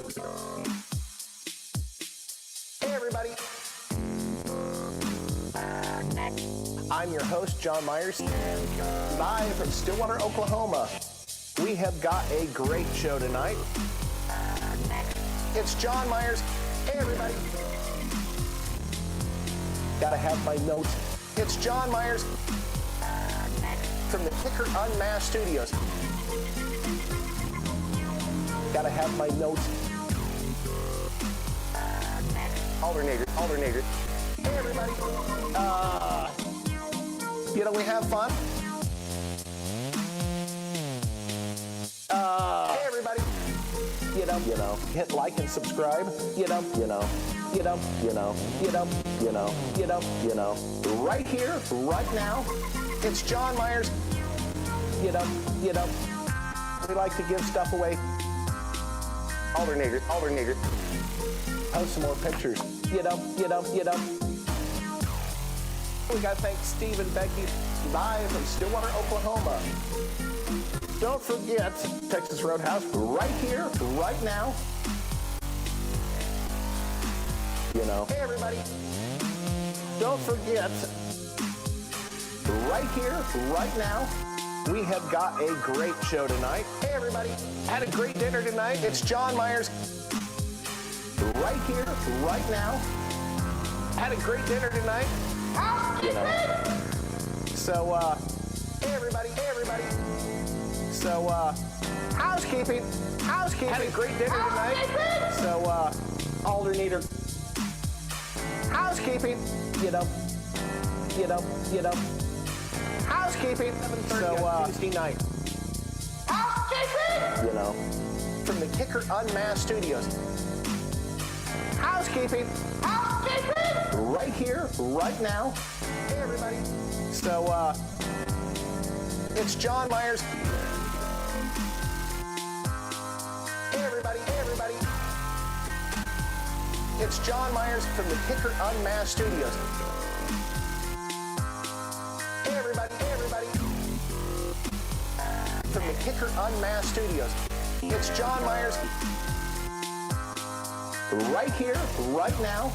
Hey everybody. I'm your host, John Myers, live from Stillwater, Oklahoma. We have got a great show tonight. It's John Myers. Hey everybody. Gotta have my notes. It's John Myers from the Kicker UnMasked studios. Gotta have my notes. Alternator. Hey everybody. We have fun. Hey everybody. Hit like and subscribe. Right here, right now. It's John Myers. We like to give stuff away. Alternator. Post some more pictures. We got to thank Steve and Becky live from Stillwater, Oklahoma. Don't forget Texas Roadhouse right here, right now. Hey everybody. Don't forget right here, right now. We have got a great show tonight. Hey everybody. Had a great dinner tonight. It's John Myers. Right here, right now. Had a great dinner tonight. So, hey everybody. So, housekeeping. Had a great dinner tonight. So, alternator. Housekeeping. Housekeeping. 7:30 on Tuesday night. Housekeeping. From the Kicker UnMasked studios. Housekeeping. Right here, right now. Hey everybody. So, it's John Myers. Hey everybody. It's John Myers from the Kicker UnMasked studios. Hey everybody. From the Kicker UnMasked studios. It's John Myers. Right here, right now.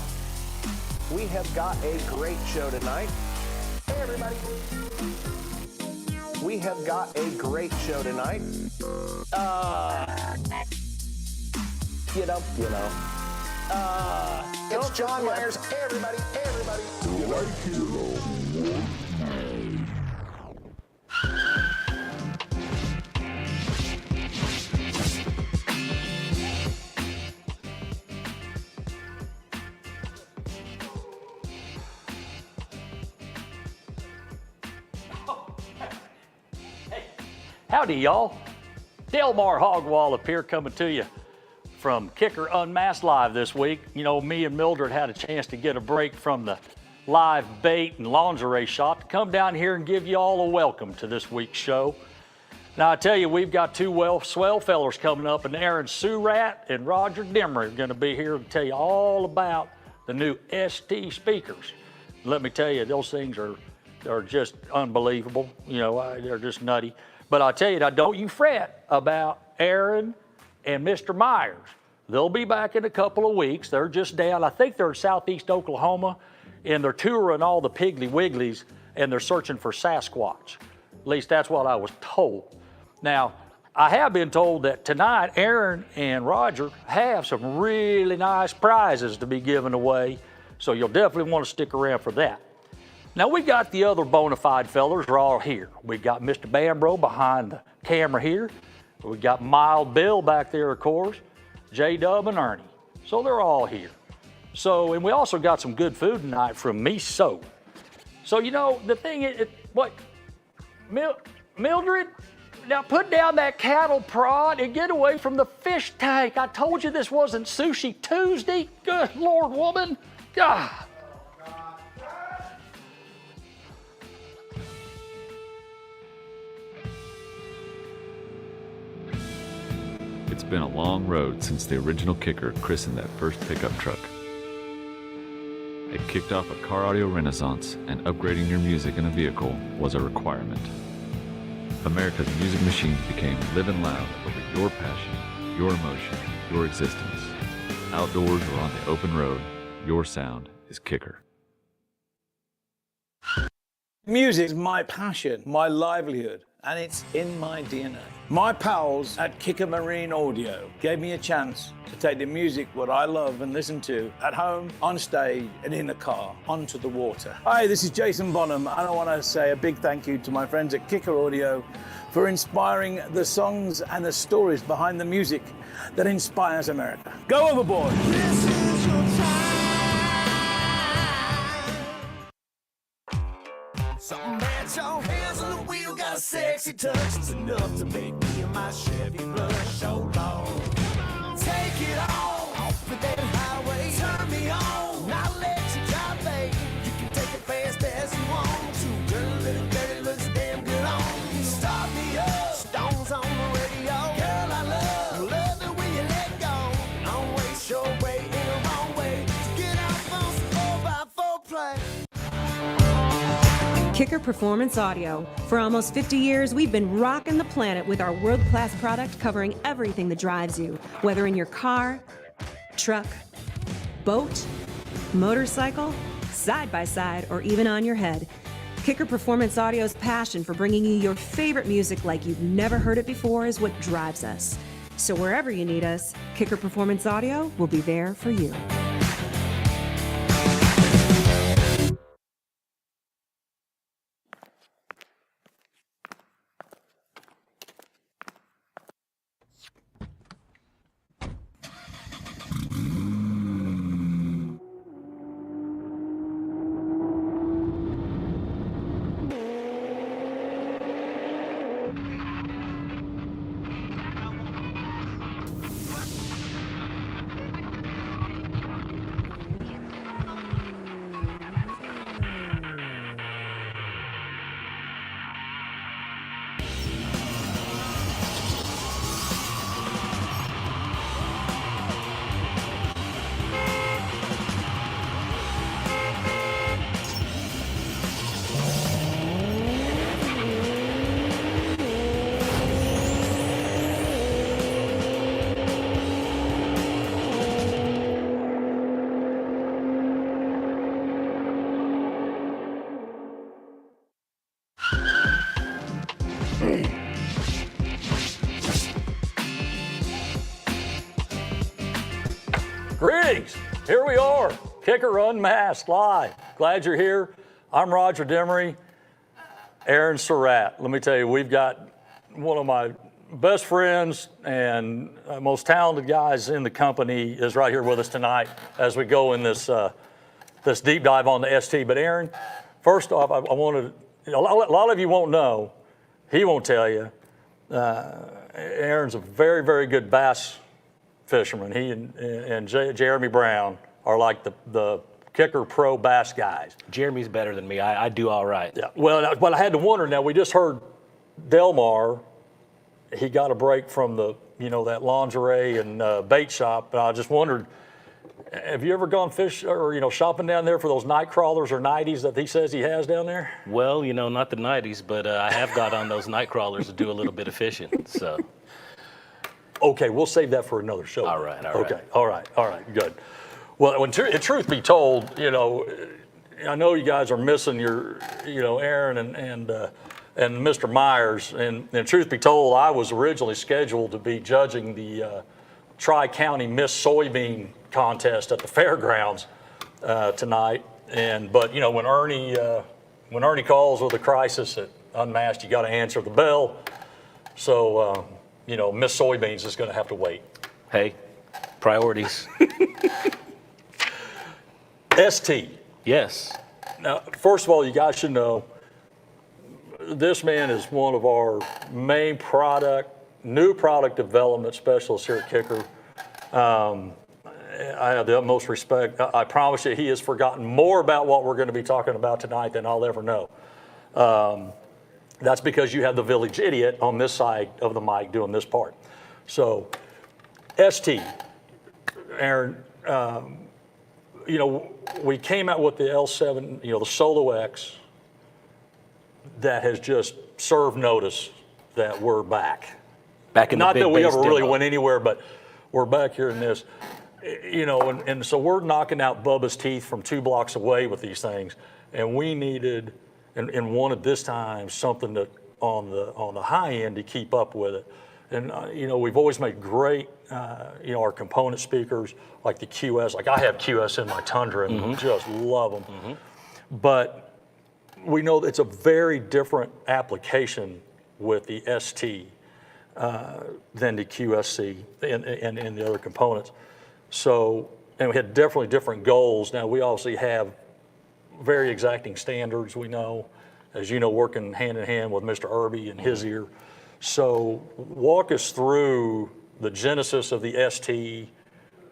We have got a great show tonight. Hey everybody. We have got a great show tonight. It's John Myers. Hey everybody. Right here. Howdy, y'all. Delmar Hogwall up here coming to you from Kicker UnMasked Live this week. Me and Mildred had a chance to get a break from the live bait and lingerie shop to come down here and give you all a welcome to this week's show. Now, I tell you, we've got two swell fellers coming up, and Aaron Surratt and Roger Demery are going to be here to tell you all about the new ST speakers. Let me tell you, those things are just unbelievable. They're just nutty. But I'll tell you, now don't you fret about Aaron and Mr. Myers. They'll be back in a couple of weeks. They're just down, I think they're in southeast Oklahoma, and they're touring all the Piggly Wigglies, and they're searching for Sasquatch. At least that's what I was told. Now, I have been told that tonight, Aaron and Roger have some really nice prizes to be given away, so you'll definitely want to stick around for that. Now, we got the other bona fide fellers are all here. We got Mr. Bambro behind the camera here. We got Mild Bill back there, of course, J-Dub and Ernie. So they're all here. So, and we also got some good food tonight from Miso. So, the thing is, Mildred, now put down that cattle prod and get away from the fish tank. I told you this wasn't Sushi Tuesday. Good Lord, woman. God. It's been a long road since the original Kicker christened that first pickup truck. It kicked off a car audio renaissance, and upgrading your music in a vehicle was a requirement. America's music machines became live and loud over your passion, your emotion, your existence. Outdoors or on the open road, your sound is Kicker. Music is my passion, my livelihood, and it's in my DNA. My pals at Kicker Marine Audio gave me a chance to take the music, what I love and listen to, at home, on stage, and in the car, onto the water. Hi, this is Jason Bonham, and I want to say a big thank you to my friends at Kicker Audio for inspiring the songs and the stories behind the music that inspires America. Go overboard! This is your time. Something about your hands on the wheel, got a sexy touch. It's enough to make me and my Chevy blush so long. Take it on, off with that highway. Turn me on, I'll let you drive, babe. You can take it fast as you want to. Girl, little dirty looks damn good on you. Start me up, Stones on the radio. Girl, I love the way you let go. Don't waste your way in the wrong way. Get off on some 4x4 play. Kicker Performance Audio. For almost 50 years, we've been rocking the planet with our world-class product covering everything that drives you, whether in your car, truck, boat, motorcycle, side-by-side, or even on your head. Kicker Performance Audio's passion for bringing you your favorite music like you've never heard it before is what drives us. So wherever you need us, Kicker Performance Audio will be there for you. Greetings. Here we are, Kicker Unmasked live. Glad you're here. I'm Roger Demery, Aaron Surratt. Let me tell you, we've got one of my best friends and most talented guys in the company is right here with us tonight as we go in this this deep dive on the ST. But Aaron, first off, I wanted a lot of you won't know. He won't tell you. Aaron's a very, very good bass fisherman. He and Jeremy Brown are like the Kicker Pro bass guys. Jeremy's better than me. I do all right. Yeah. Well, but I had to wonder. Now we just heard Delmar. He got a break from the that lingerie and bait shop. And I just wondered, have you ever gone fish or shopping down there for those night crawlers or nighties that he says he has down there? Well, not the 90s, but I have got on those night crawlers to do a little bit of fishing. So. Okay, we'll save that for another show. All right. Okay, all right, good. Well, when truth be told, I know you guys are missing your, Aaron and Mr. Myers, and truth be told, I was originally scheduled to be judging the Tri-County Miss Soybean contest at the fairgrounds tonight, but when Ernie calls with a crisis at Unmasked, you got to answer the bell. So. Miss Soybeans is going to have to wait. Hey, priorities. ST. Yes. Now, first of all, you guys should know, this man is one of our main new product development specialists here at Kicker. I have the utmost respect. I promise you he has forgotten more about what we're going to be talking about tonight than I'll ever know. That's because you have the village idiot on this side of the mic doing this part. So, ST, Aaron, we came out with the L7, the Solo X, that has just served notice that we're back. Back in the Not big that we bass ever really demo. went anywhere, but we're back here in this, you know, and so we're knocking out Bubba's teeth from 2 blocks away with these things, and we needed and wanted this time something that on the high end to keep up with it. And you know, we've always made great, you know, our component speakers like the QS. Like I have QS in my Tundra and just love them. But we know that it's a very different application with the ST than the QSC and the other components. So, and we had definitely different goals. Now we obviously have very exacting standards, we know, as you know, working hand in hand with Mr. Irby and his ear. So walk us through the genesis of the ST,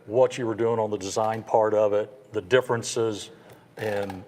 what you were doing on the design part of it, the differences, and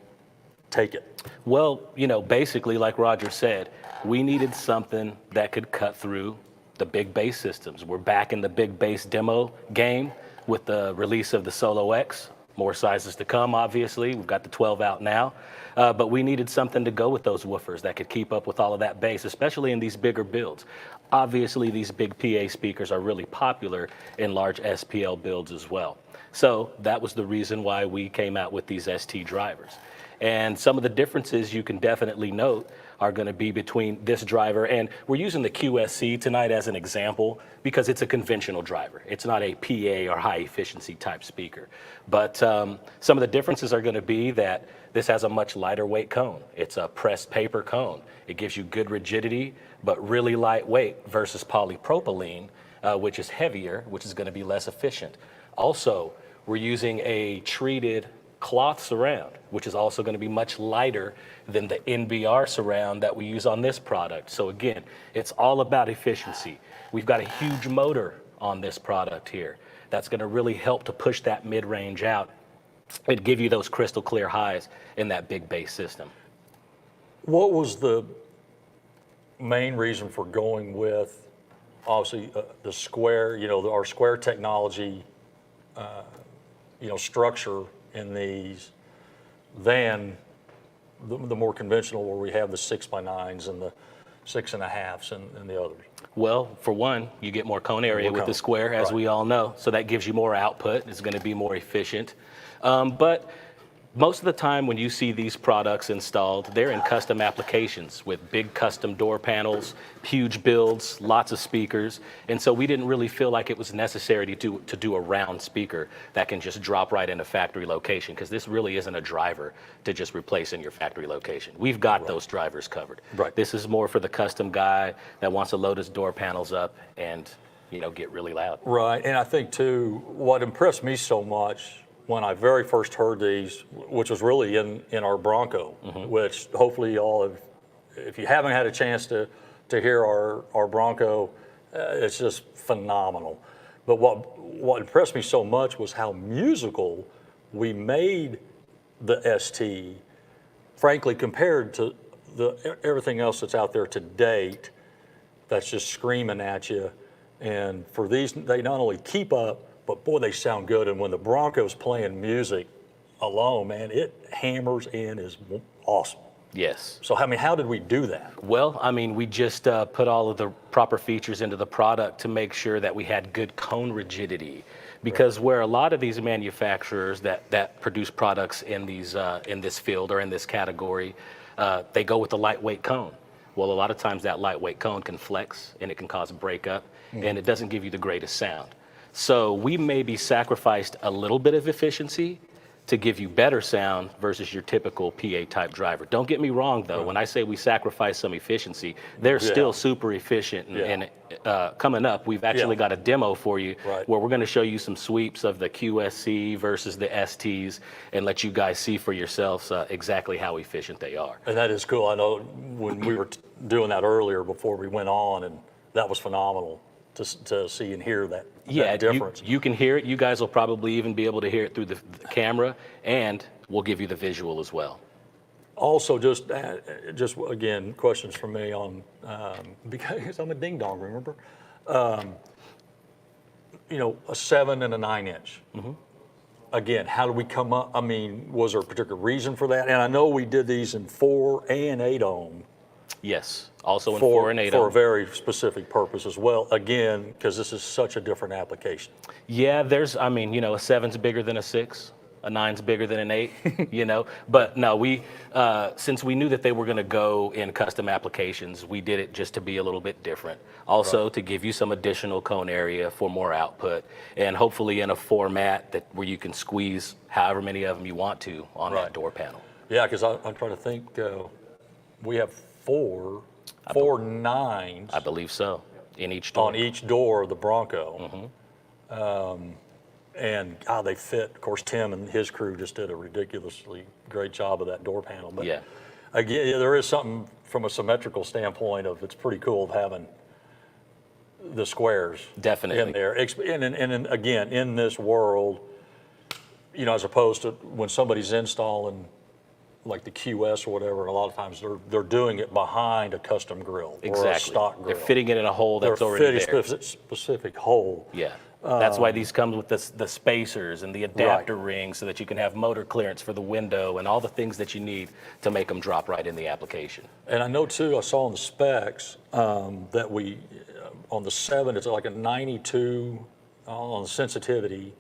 take it. Well, you know, basically, like Roger said, we needed something that could cut through the big bass systems. We're back in the big bass demo game with the release of the Solo X. More sizes to come, obviously. We've got the 12 out now. But we needed something to go with those woofers that could keep up with all of that bass, especially in these bigger builds. Obviously, these big PA speakers are really popular in large SPL builds as well. So that was the reason why we came out with these ST drivers. And some of the differences you can definitely note are going to be between this driver, and we're using the QSC tonight as an example because it's a conventional driver. It's not a PA or high efficiency type speaker. But some of the differences are going to be that this has a much lighter weight cone. It's a pressed paper cone. It gives you good rigidity, but really lightweight versus polypropylene, which is heavier, which is going to be less efficient. Also, we're using a treated cloth surround, which is also going to be much lighter than the NBR surround that we use on this product. So again, it's all about efficiency. We've got a huge motor on this product here that's going to really help to push that mid-range out and give you those crystal clear highs in that big bass system. What was the main reason for going with, obviously, the square, you know, our square technology, you know, structure in these than the more conventional where we have the 6x9s and the 6.5s and the others? Well, for one, you get more cone area with the square, as we all know. So that gives you more output. It's going to be more efficient. But most of the time when you see these products installed, they're in custom applications with big custom door panels, huge builds, lots of speakers. And so we didn't really feel like it was necessary to do a round speaker that can just drop right in a factory location, because this really isn't a driver to just replace in your factory location. We've got those drivers covered. This is more for the custom guy that wants to load his door panels up and, you know, get really loud. Right, and I think too, what impressed me so much when I very first heard these, which was really in our Bronco, which hopefully y'all have, if you haven't had a chance to hear our Bronco, it's just phenomenal. But what impressed me so much was how musical we made the ST, frankly, compared to everything else that's out there to date that's just screaming at you. And for these, they not only keep up, but boy, they sound good. And when the Bronco's playing music alone, man, it hammers in, is awesome. Yes. So, I mean, how did we do that? Well, I mean, we just put all of the proper features into the product to make sure that we had good cone rigidity. Because where a lot of these manufacturers that produce products in these in this field or in this category, they go with the lightweight cone. Well, a lot of times that lightweight cone can flex and it can cause a breakup, and it doesn't give you the greatest sound. So we maybe sacrificed a little bit of efficiency to give you better sound versus your typical PA type driver. Don't get me wrong though, when I say we sacrifice some efficiency, they're still super efficient. And coming up, we've actually got a demo for you where we're gonna show you some sweeps of the QSC versus the STs and let you guys see for yourselves exactly how efficient they are. And that is cool. I know when we were doing that earlier before we went on, and that was phenomenal to see and hear that difference. You can hear it. You guys will probably even be able to hear it through the camera, and we'll give you the visual as well. Also, just again, questions from me on, because I'm a ding dong, remember? You know, a 7 and a 9-inch. Again, how did we come up? I mean, was there a particular reason for that? And I know we did these in 4 and 8 ohm. Yes. Also in for 4 and 8. for a very specific purpose as well. Again, because this is such a different application. Yeah, there's, I mean, a 7's bigger than a 6, a 9's bigger than an 8, But no, since we knew that they were going to go in custom applications, we did it just to be a little bit different. Also, to give you some additional cone area for more output, and hopefully in a format where you can squeeze however many of them you want to on that door panel. Yeah, because I'm trying to think. We have four 9s. I believe so. In each door. On each door of the Bronco. And God, they fit. Of course, Tim and his crew just did a ridiculously great job of that door panel. But Yeah. again, there is something from a symmetrical standpoint of it's pretty cool of having the squares Definitely. in there. And again, in this world, as opposed to when somebody's installing like the QS or whatever, a lot of times they're doing it behind a custom grill or a stock grill. They're fitting it in a hole that's already there. Specific hole. Yeah. That's why these come with the spacers and the adapter rings so that you can have motor clearance for the window and all the things that you need to make them drop right in the application. And I know too, I saw in the specs that on the 7, it's like a 92 on the sensitivity,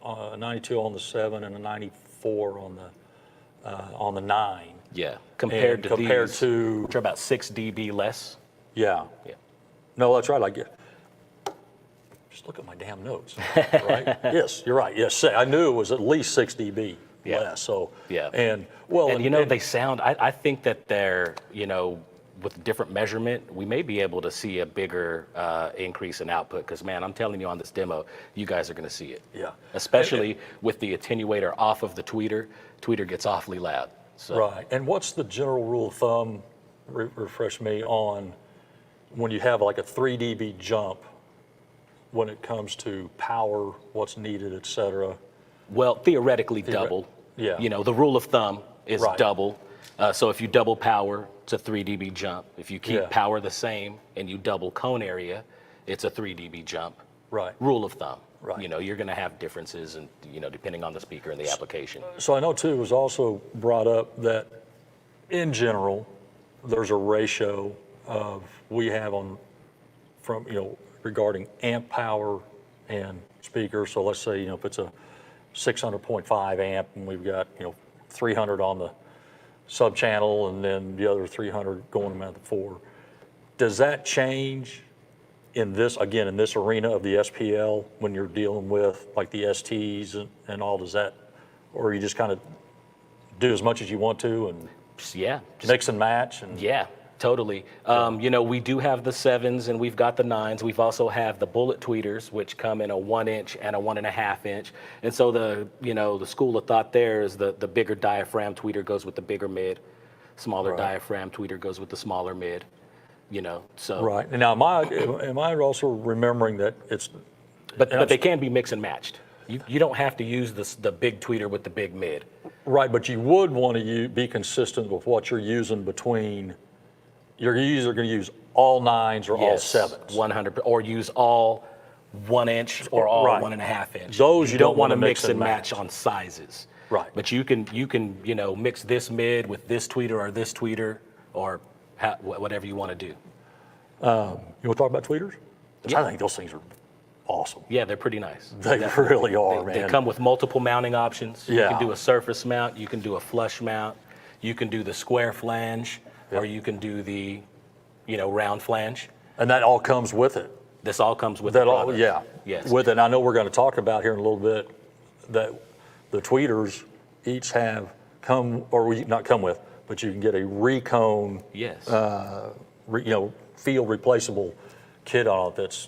92 on the 7 and a 94 on the 9. Yeah, compared to these, to which are about 6 dB less. Yeah. No, that's right. Just look at my damn notes. Right? Yes, you're right. Yes, I knew it was at least 6 dB less. So and they sound. I think that they're with different measurement, we may be able to see a bigger increase in output. Because man, I'm telling you on this demo, you guys are going to see it. Yeah. Especially with the attenuator off of the tweeter. Tweeter gets awfully loud. So. Right. And what's the general rule of thumb? Refresh me on when you have like a 3 dB jump when it comes to power, what's needed, et cetera. Well, theoretically double. Yeah. The rule of thumb is double. So if you double power, it's a 3 dB jump. If you keep power the same and you double cone area, it's a 3 dB jump. Right. Rule of thumb. Right. You're going to have differences, and depending on the speaker and the application. So I know too, it was also brought up that in general, there's a ratio of we have regarding amp power and speakers. So let's say if it's a 600.5 amp and we've got 300 on the sub channel and then the other 300 going to the 4. Does that change in this arena of the SPL when you're dealing with like the STs and all? Does that, or you just kind of do as much as you want to and mix and match? And Totally. We do have the 7s and we've got the 9s. We've also have the bullet tweeters, which come in a 1 inch and a 1.5 inch. And so the school of thought there is the bigger diaphragm tweeter goes with the bigger mid, smaller diaphragm tweeter goes with the smaller mid. So right. And now, am I also remembering that it's? But they can be mix and matched. You don't have to use the big tweeter with the big mid. Right, but you would want to be consistent with what you're using between. You're either going to use all 9s or all 7s. 100, or use all 1 inch or all 1.5 inch. Those you don't want to mix and match on sizes. Right. But you can mix this mid with this tweeter or this tweeter or whatever you want to do. You want to talk about tweeters? I think those things are awesome. Yeah, they're pretty nice. They really are, man. They come with multiple mounting options. Yeah. You can do a surface mount. You can do a flush mount. You can do the square flange. Or you can do the, round flange. And that all comes with it. This all comes with that. Yes. With it. And I know we're going to talk about here in a little bit that the tweeters each not come with, but you can get a recone. Yes. Field replaceable kit on it that's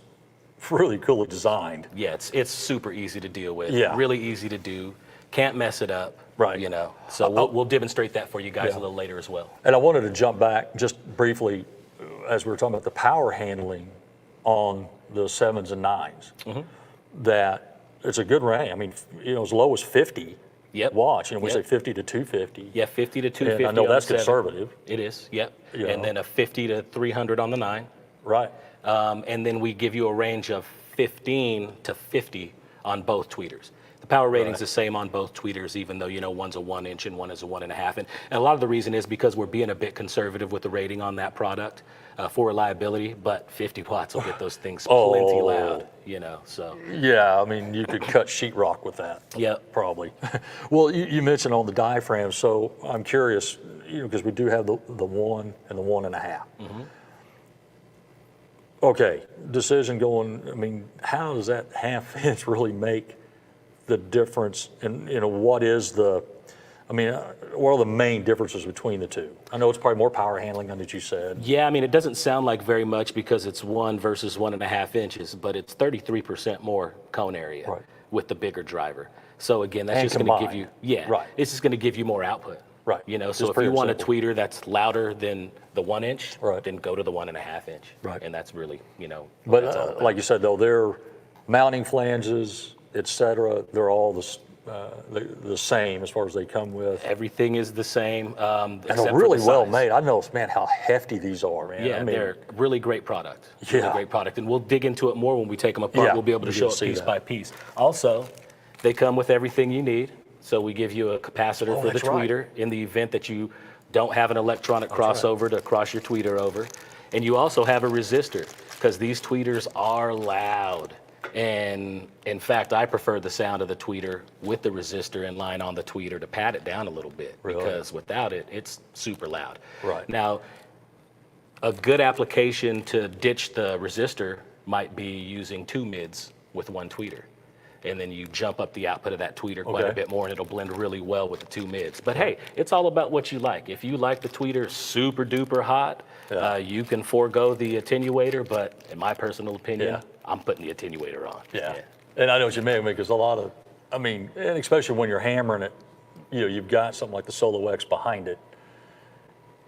really coolly designed. Yeah, it's super easy to deal with. Yeah. Really easy to do. Can't mess it up. Right. So we'll demonstrate that for you guys a little later as well. And I wanted to jump back just briefly as we were talking about the power handling on the 7s and 9s. That it's a good range. I mean, as low as 50 watts. We say 50 to 250. Yeah, 50 to 250. And I know that's conservative. It is. Yep. And then a 50 to 300 on the 9. Right. And then we give you a range of 15 to 50 on both tweeters. The Power rating's the same on both tweeters, even though, you know, one's a 1 inch and one is a 1.5. And a lot of the reason is because we're being a bit conservative with the rating on that product for reliability, but 50 watts will get those things plenty loud, you know, so. Yeah, I mean, you could cut sheetrock with that. Yep. Probably. Well, you mentioned on the diaphragm, so I'm curious, you know, because we do have the 1 and the 1.5. Okay, decision going, I mean, how does that half inch really make the difference? And, you know, what is the, I mean, what are the main differences between the two? I know it's probably more power handling than that you said. Yeah, I mean, it doesn't sound like very much because it's 1 versus 1.5 inches, but it's 33% more cone area with the bigger driver. So again, that's just going to give you, it's just going to give you more output. Right. You know, so if you want a tweeter that's louder than the 1 inch, then go to the 1.5 inch. Right. And that's really, you know. But like you said, though, their mounting flanges, et cetera, they're all the same as far as they come with. Everything is the same. And they're really well made. I know, man, how hefty these are, man. Yeah, I mean, they're really great product. Really great product. And we'll dig into it more when we take them apart. We'll be able to show it piece by piece. Also, they come with everything you need. So we give you a capacitor for the tweeter in the event that you don't have an electronic crossover to cross your tweeter over. And you also have a resistor because these tweeters are loud. And in fact, I prefer the sound of the tweeter with the resistor in line on the tweeter to pad it down a little bit because without it, it's super loud. Right. Now, a good application to ditch the resistor might be using 2 mids with 1 tweeter. And then you jump up the output of that tweeter quite a bit more and it'll blend really well with the 2 mids. But hey, it's all about what you like. If you like the tweeter super duper hot, you can forego the attenuator, but in my personal opinion, I'm putting the attenuator on. And I know what you mean, because a lot of, I mean, and especially when you're hammering it, you know, you've got something like the Solo X behind it.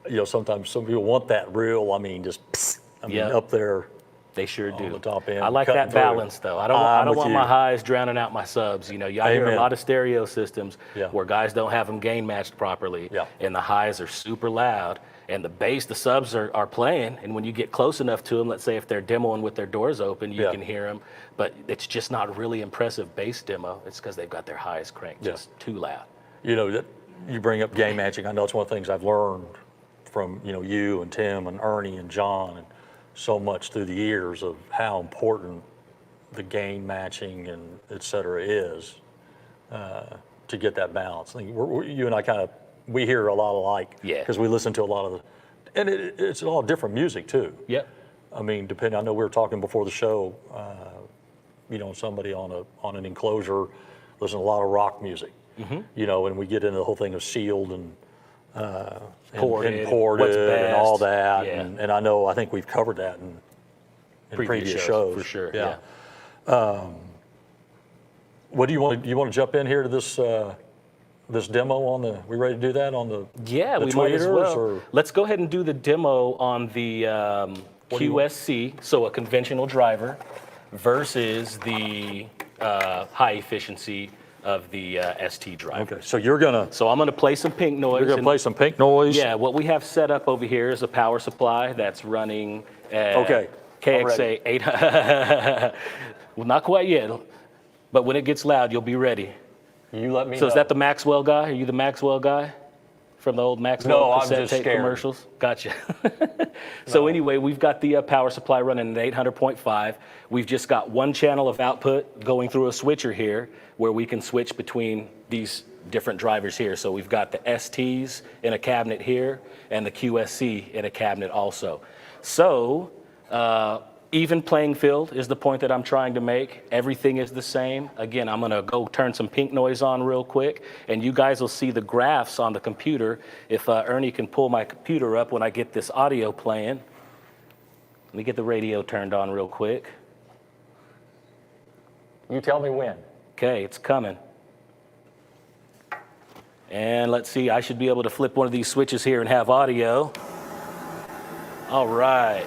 You know, sometimes some people want that real, I mean, just, I mean, up there. They sure do. On the top end, I like that balance, though. I don't want my highs drowning out my subs. You know, I hear a lot of stereo systems where guys don't have them gain matched properly, and the highs are super loud, and the bass, the subs are playing, and when you get close enough to them, let's say if they're demoing with their doors open, you can hear them, but it's just not a really impressive bass demo. It's because they've got their highs cranked just too loud. You know, you bring up gain matching. I know it's one of the things I've learned from, you know, you and Tim and Ernie and John and so much through the years of how important the gain matching and et cetera is to get that balance. I think you and I we hear a lot alike because we listen to a lot of and it's all different music too. Yep. I mean, I know we were talking before the show, you know, somebody on an enclosure listen to a lot of rock music, you know, and we get into the whole thing of sealed and ported and all that, and I think we've covered that in previous shows for sure. What do you want to jump in here to this this demo on the? We ready to do that on the? Yeah, the we might as well. Or? Let's go ahead and do the demo on the QSC, so a conventional driver, versus the high efficiency of the ST driver. Okay, so you're gonna. So I'm gonna play some pink noise. You're gonna play some pink noise. Yeah, what we have set up over here is a power supply that's running KXA 800. Well, not quite yet, but when it gets loud, you'll be ready. You let me know. So is that the Maxwell guy? Are you the Maxwell guy from the old Maxwell cassette tape commercials? Gotcha. So anyway, we've got the power supply running at 800.5. We've just got 1 channel of output going through a switcher here where we can switch between these different drivers here. So we've got the STs in a cabinet here and the QSC in a cabinet also. So even playing field is the point that I'm trying to make. Everything is the same. Again, I'm gonna go turn some pink noise on real quick, and you guys will see the graphs on the computer. If Ernie can pull my computer up when I get this audio playing. Let me get the radio turned on real quick. You tell me when. Okay, it's coming. And let's see, I should be able to flip one of these switches here and have audio. All right.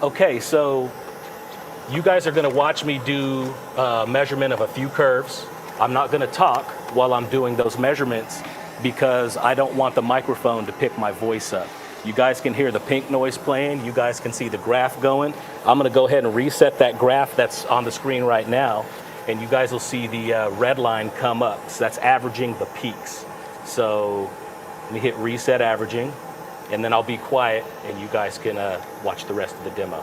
Okay, so you guys are gonna watch me do a measurement of a few curves. I'm not gonna talk while I'm doing those measurements because I don't want the microphone to pick my voice up. You guys can hear the pink noise playing. You guys can see the graph going. I'm going to go ahead and reset that graph that's on the screen right now, and you guys will see the red line come up. So that's averaging the peaks. So let me hit reset averaging, and then I'll be quiet, and you guys can watch the rest of the demo.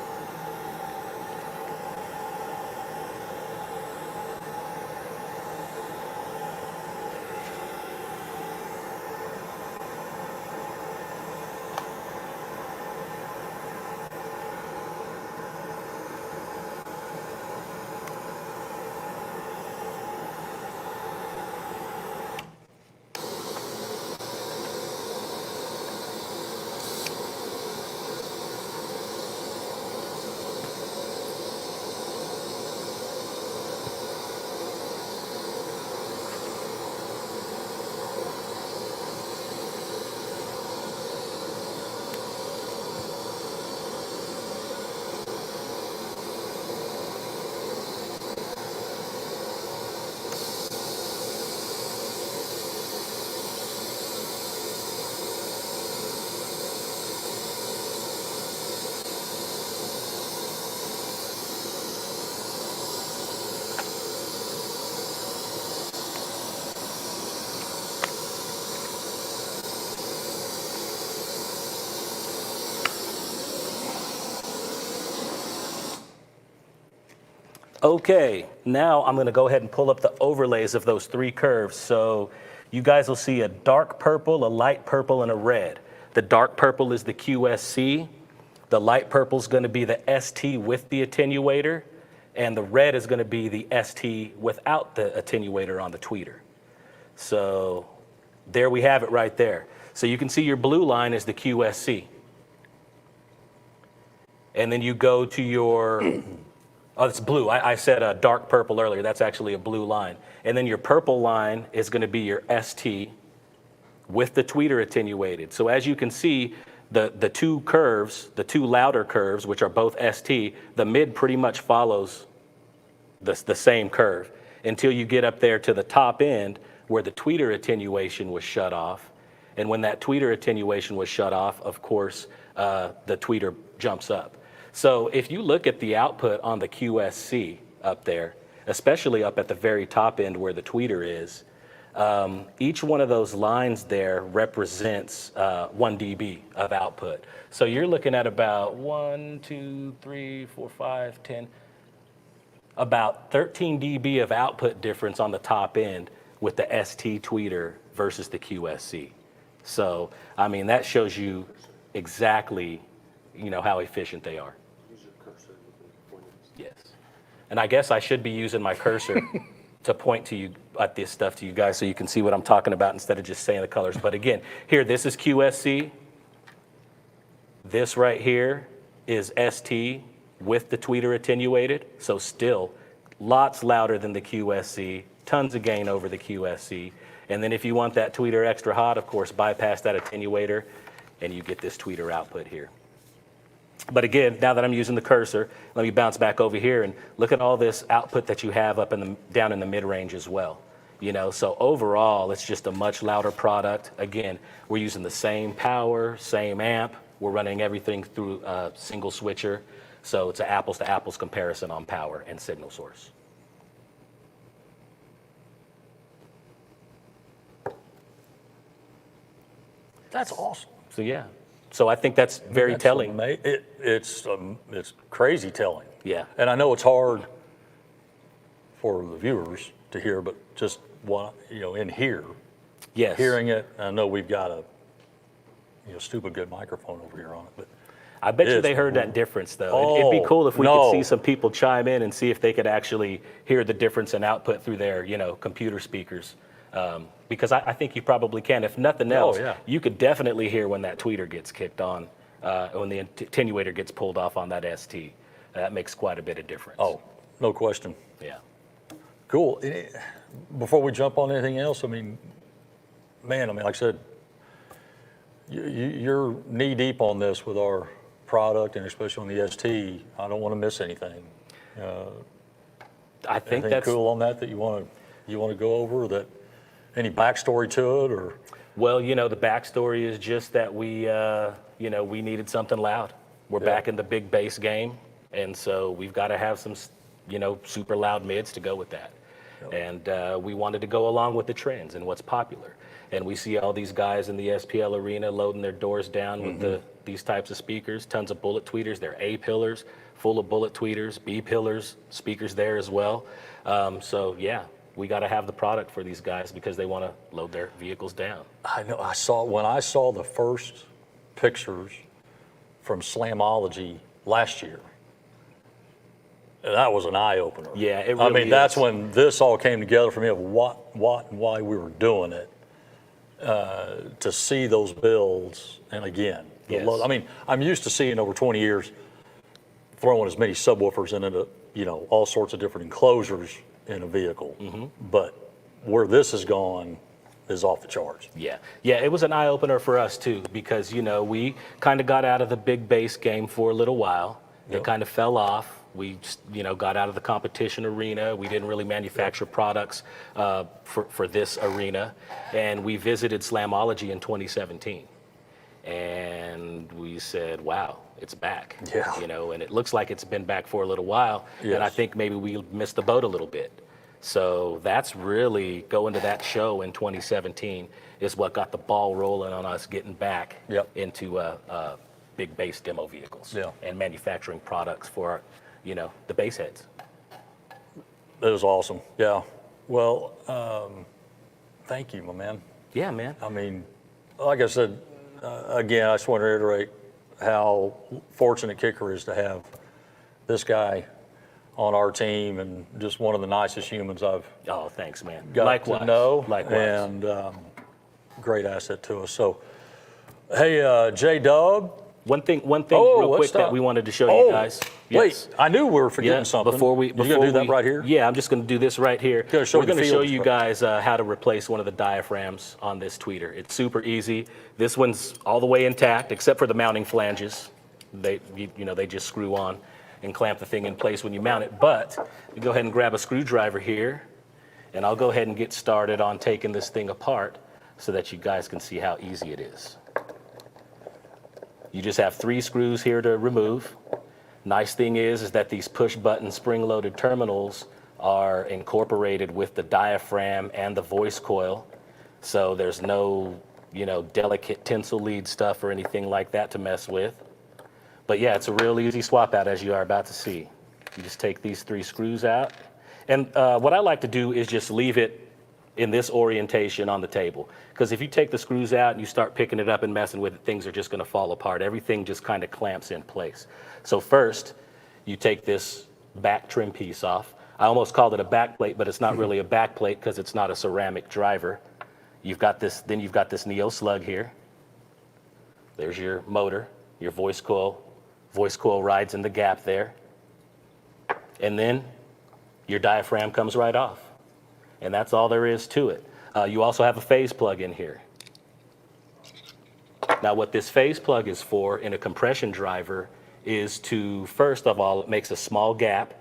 Okay, now I'm going to go ahead and pull up the overlays of those three curves. So you guys will see a dark purple, a light purple, and a red. The dark purple is the QSC. The light purple is going to be the ST with the attenuator. And the red is going to be the ST without the attenuator on the tweeter. So there we have it right there. So you can see your blue line is the QSC. And then you go to your... Oh, it's blue. I said a dark purple earlier. That's actually a blue line. And then your purple line is going to be your ST with the tweeter attenuated. So as you can see, the two curves, the two louder curves, which are both ST, the mid pretty much follows the same curve until you get up there to the top end where the tweeter attenuation was shut off. And when that tweeter attenuation was shut off, of course, the tweeter jumps up. So if you look at the output on the QSC up there, especially up at the very top end where the tweeter is, each one of those lines there represents 1 dB of output. So you're looking at about 1, 2, 3, 4, 5, 10, about 13 dB of output difference on the top end with the ST tweeter versus the QSC. So, I mean, that shows you exactly, how efficient they are. Yes. And I guess I should be using my cursor to point to you at this stuff to you guys so you can see what I'm talking about instead of just saying the colors. But again, here, this is QSC. This right here is ST with the tweeter attenuated. So still lots louder than the QSC, tons of gain over the QSC. And then if you want that tweeter extra hot, of course, bypass that attenuator and you get this tweeter output here. But again, now that I'm using the cursor, let me bounce back over here and look at all this output that you have up down in the mid-range as well. So overall, it's just a much louder product. Again, we're using the same power, same amp. We're running everything through a single switcher. So it's an apples to apples comparison on power and signal source. That's awesome. So yeah. So I think that's very telling. It's crazy telling. Yeah. And I know it's hard for the viewers to hear, but just in here, yes, hearing it. I know we've got a stupid good microphone over here on it, but I bet you they heard that difference though. Oh, It'd be cool if we could see some people chime in and see if they could actually hear the difference in output through their computer speakers. Because I think you probably can. If nothing else, you could definitely hear when that tweeter gets kicked on, when the attenuator gets pulled off on that ST. That makes quite a bit of difference. Oh, no question. Yeah. Cool. Before we jump on anything else, like I said, you're knee deep on this with our product and especially on the ST. I don't want to miss anything. I think anything that's cool on that you want to go over, that any backstory to it, or Well, you know, the backstory is just that we, you know, we needed something loud. We're back in the big bass game, and so we've got to have some, you know, super loud mids to go with that. And we wanted to go along with the trends and what's popular. And we see all these guys in the SPL arena loading their doors down with these types of speakers, tons of bullet tweeters. They're A pillars, full of bullet tweeters, B pillars, speakers there as well. So yeah, we got to have the product for these guys because they want to load their vehicles down. I know. When I saw the first pictures from Slamology last year, that was an eye opener. Yeah, it really I mean, that's is. when this all came together for me of what, and why we were doing it. To see those builds, and again, Yes. I mean, I'm used to seeing over 20 years throwing as many subwoofers into, you know, all sorts of different enclosures in a vehicle. But where this has gone is off the charts. Yeah, it was an eye opener for us too because, you know, we kind of got out of the big bass game for a little while. It kind of fell off. We, you know, got out of the competition arena. We didn't really manufacture products for this arena. And we visited Slamology in 2017. And we said, wow, it's back. Yeah. You know, and it looks like it's been back for a little while. Yes. And I think maybe we missed the boat a little bit. So that's really going to that show in 2017 is what got the ball rolling on us getting back into big bass demo vehicles and manufacturing products for, you know, the bass heads. It was awesome. Yeah. Well, thank you, my man. Yeah, man. I mean, like I said, again, I just want to reiterate how fortunate Kicker is to have this guy on our team and just one of the nicest humans I've Thanks, man. got to know. Likewise. And great asset to us. So, hey, J-Dub. One thing real quick that we wanted to show you guys. Wait, I knew we were forgetting something. You're going to do that right here? Yeah, I'm just going to do this right here. We're going to show you guys how to replace one of the diaphragms on this tweeter. It's super easy. This one's all the way intact except for the mounting flanges. They just screw on and clamp the thing in place when you mount it. But you go ahead and grab a screwdriver here, and I'll go ahead and get started on taking this thing apart so that you guys can see how easy it is. You just have 3 screws here to remove. Nice thing is that these push button spring loaded terminals are incorporated with the diaphragm and the voice coil. So there's no, you know, delicate tinsel lead stuff or anything like that to mess with. But yeah, it's a real easy swap out as you are about to see. You just take these 3 screws out. And what I like to do is just leave it in this orientation on the table. Because if you take the screws out and you start picking it up and messing with it, things are just gonna fall apart. Everything just kind of clamps in place. So first, you take this back trim piece off. I almost called it a back plate, but it's not really a back plate because it's not a ceramic driver. You've got this Neo slug here. There's your motor, your voice coil. Voice coil rides in the gap there. And then your diaphragm comes right off. And that's all there is to it. You also have a phase plug in here. Now what this phase plug is for in a compression driver is to, first of all, it makes a small gap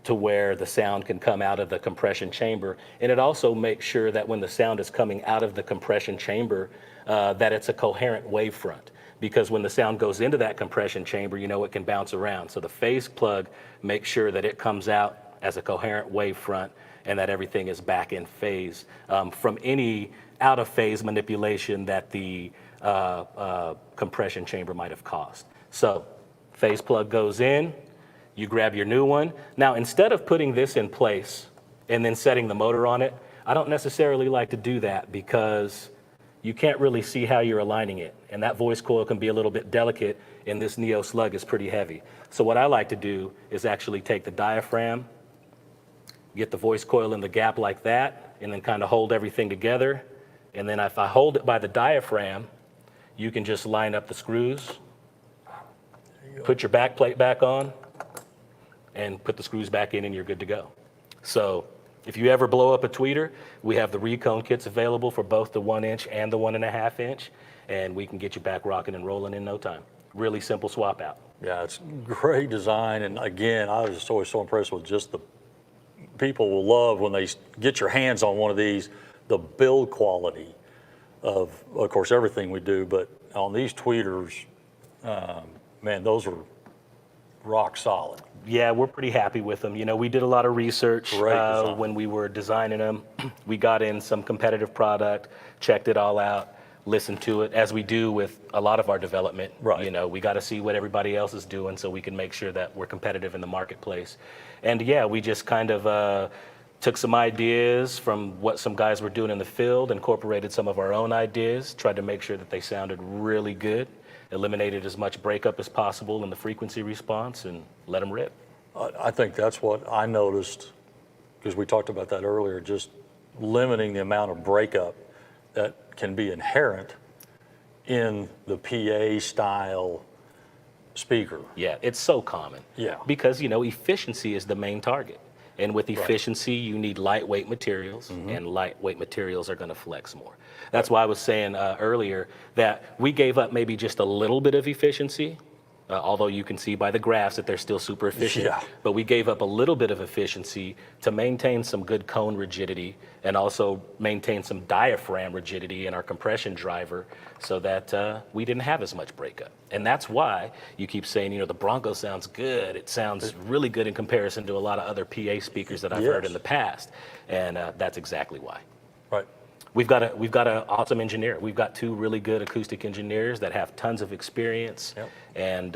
to where the sound can come out of the compression chamber. And it also makes sure that when the sound is coming out of the compression chamber, that it's a coherent wavefront. Because when the sound goes into that compression chamber, you know it can bounce around. So the phase plug makes sure that it comes out as a coherent wavefront and that everything is back in phase from any out of phase manipulation that the compression chamber might have caused. So phase plug goes in, you grab your new one. Now, instead of putting this in place and then setting the motor on it, I don't necessarily like to do that because you can't really see how you're aligning it. And that voice coil can be a little bit delicate and this Neo slug is pretty heavy. So what I like to do is actually take the diaphragm, get the voice coil in the gap like that, and then kind of hold everything together. And then if I hold it by the diaphragm, you can just line up the screws, put your back plate back on, and put the screws back in and you're good to go. So if you ever blow up a tweeter, we have the recone kits available for both the 1-inch and the 1.5 inch, and we can get you back rocking and rolling in no time. Really simple swap out. Yeah, it's great design. And again, I was just always so impressed with just the people will love when they get your hands on one of these, the build quality. of course, everything we do, but on these tweeters, man, those are rock solid. Yeah, we're pretty happy with them. You know, we did a lot of research when we were designing them. We got in some competitive product, checked it all out, listened to it, as we do with a lot of our development. Right. You know, we got to see what everybody else is doing so we can make sure that we're competitive in the marketplace. And yeah, we just kind of took some ideas from what some guys were doing in the field, incorporated some of our own ideas, tried to make sure that they sounded really good, eliminated as much breakup as possible in the frequency response, and let them rip. I think that's what I noticed, because we talked about that earlier, just limiting the amount of breakup that can be inherent in the PA style speaker. Yeah, it's so common. Yeah. Because, you know, efficiency is the main target. And with efficiency, you need lightweight materials, and lightweight materials are going to flex more. That's why I was saying earlier that we gave up maybe just a little bit of efficiency, although you can see by the graphs that they're still super efficient. Yeah. But we gave up a little bit of efficiency to maintain some good cone rigidity and also maintain some diaphragm rigidity in our compression driver so that we didn't have as much breakup. And that's why you keep saying, you know, the Bronco sounds good. It sounds really good in comparison to a lot of other PA speakers that I've heard in the past. And that's exactly why. Right. We've got an awesome engineer. We've got two really good acoustic engineers that have tons of experience, and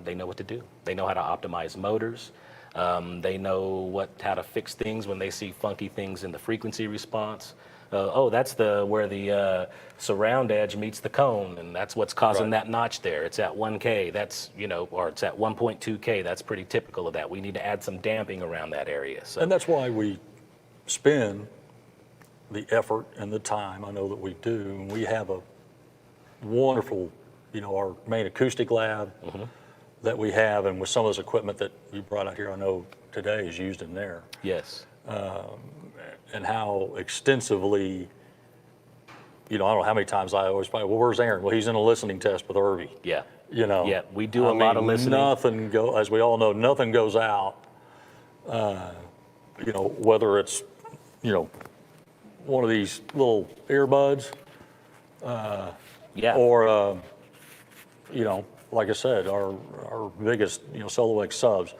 they know what to do. They know how to optimize motors. They know how to fix things when they see funky things in the frequency response. That's where the surround edge meets the cone, and that's what's causing that notch there. It's at 1K. That's, you know, or it's at 1.2K. That's pretty typical of that. We need to add some damping around that area. So. And that's why we spend the effort and the time, I know that we do, and we have a wonderful, you know, our main acoustic lab that we have, and with some of this equipment that you brought out here, I know today is used in there. Yes. And how extensively, you know, I don't know how many times I always find, well, where's Aaron? Well, he's in a listening test with Irby. Yeah. You know. Yeah, we do a lot of listening. As we all know, nothing goes out, you know, whether it's, you know, one of these little earbuds, or, you know, like I said, our biggest, you know, Solo X subs.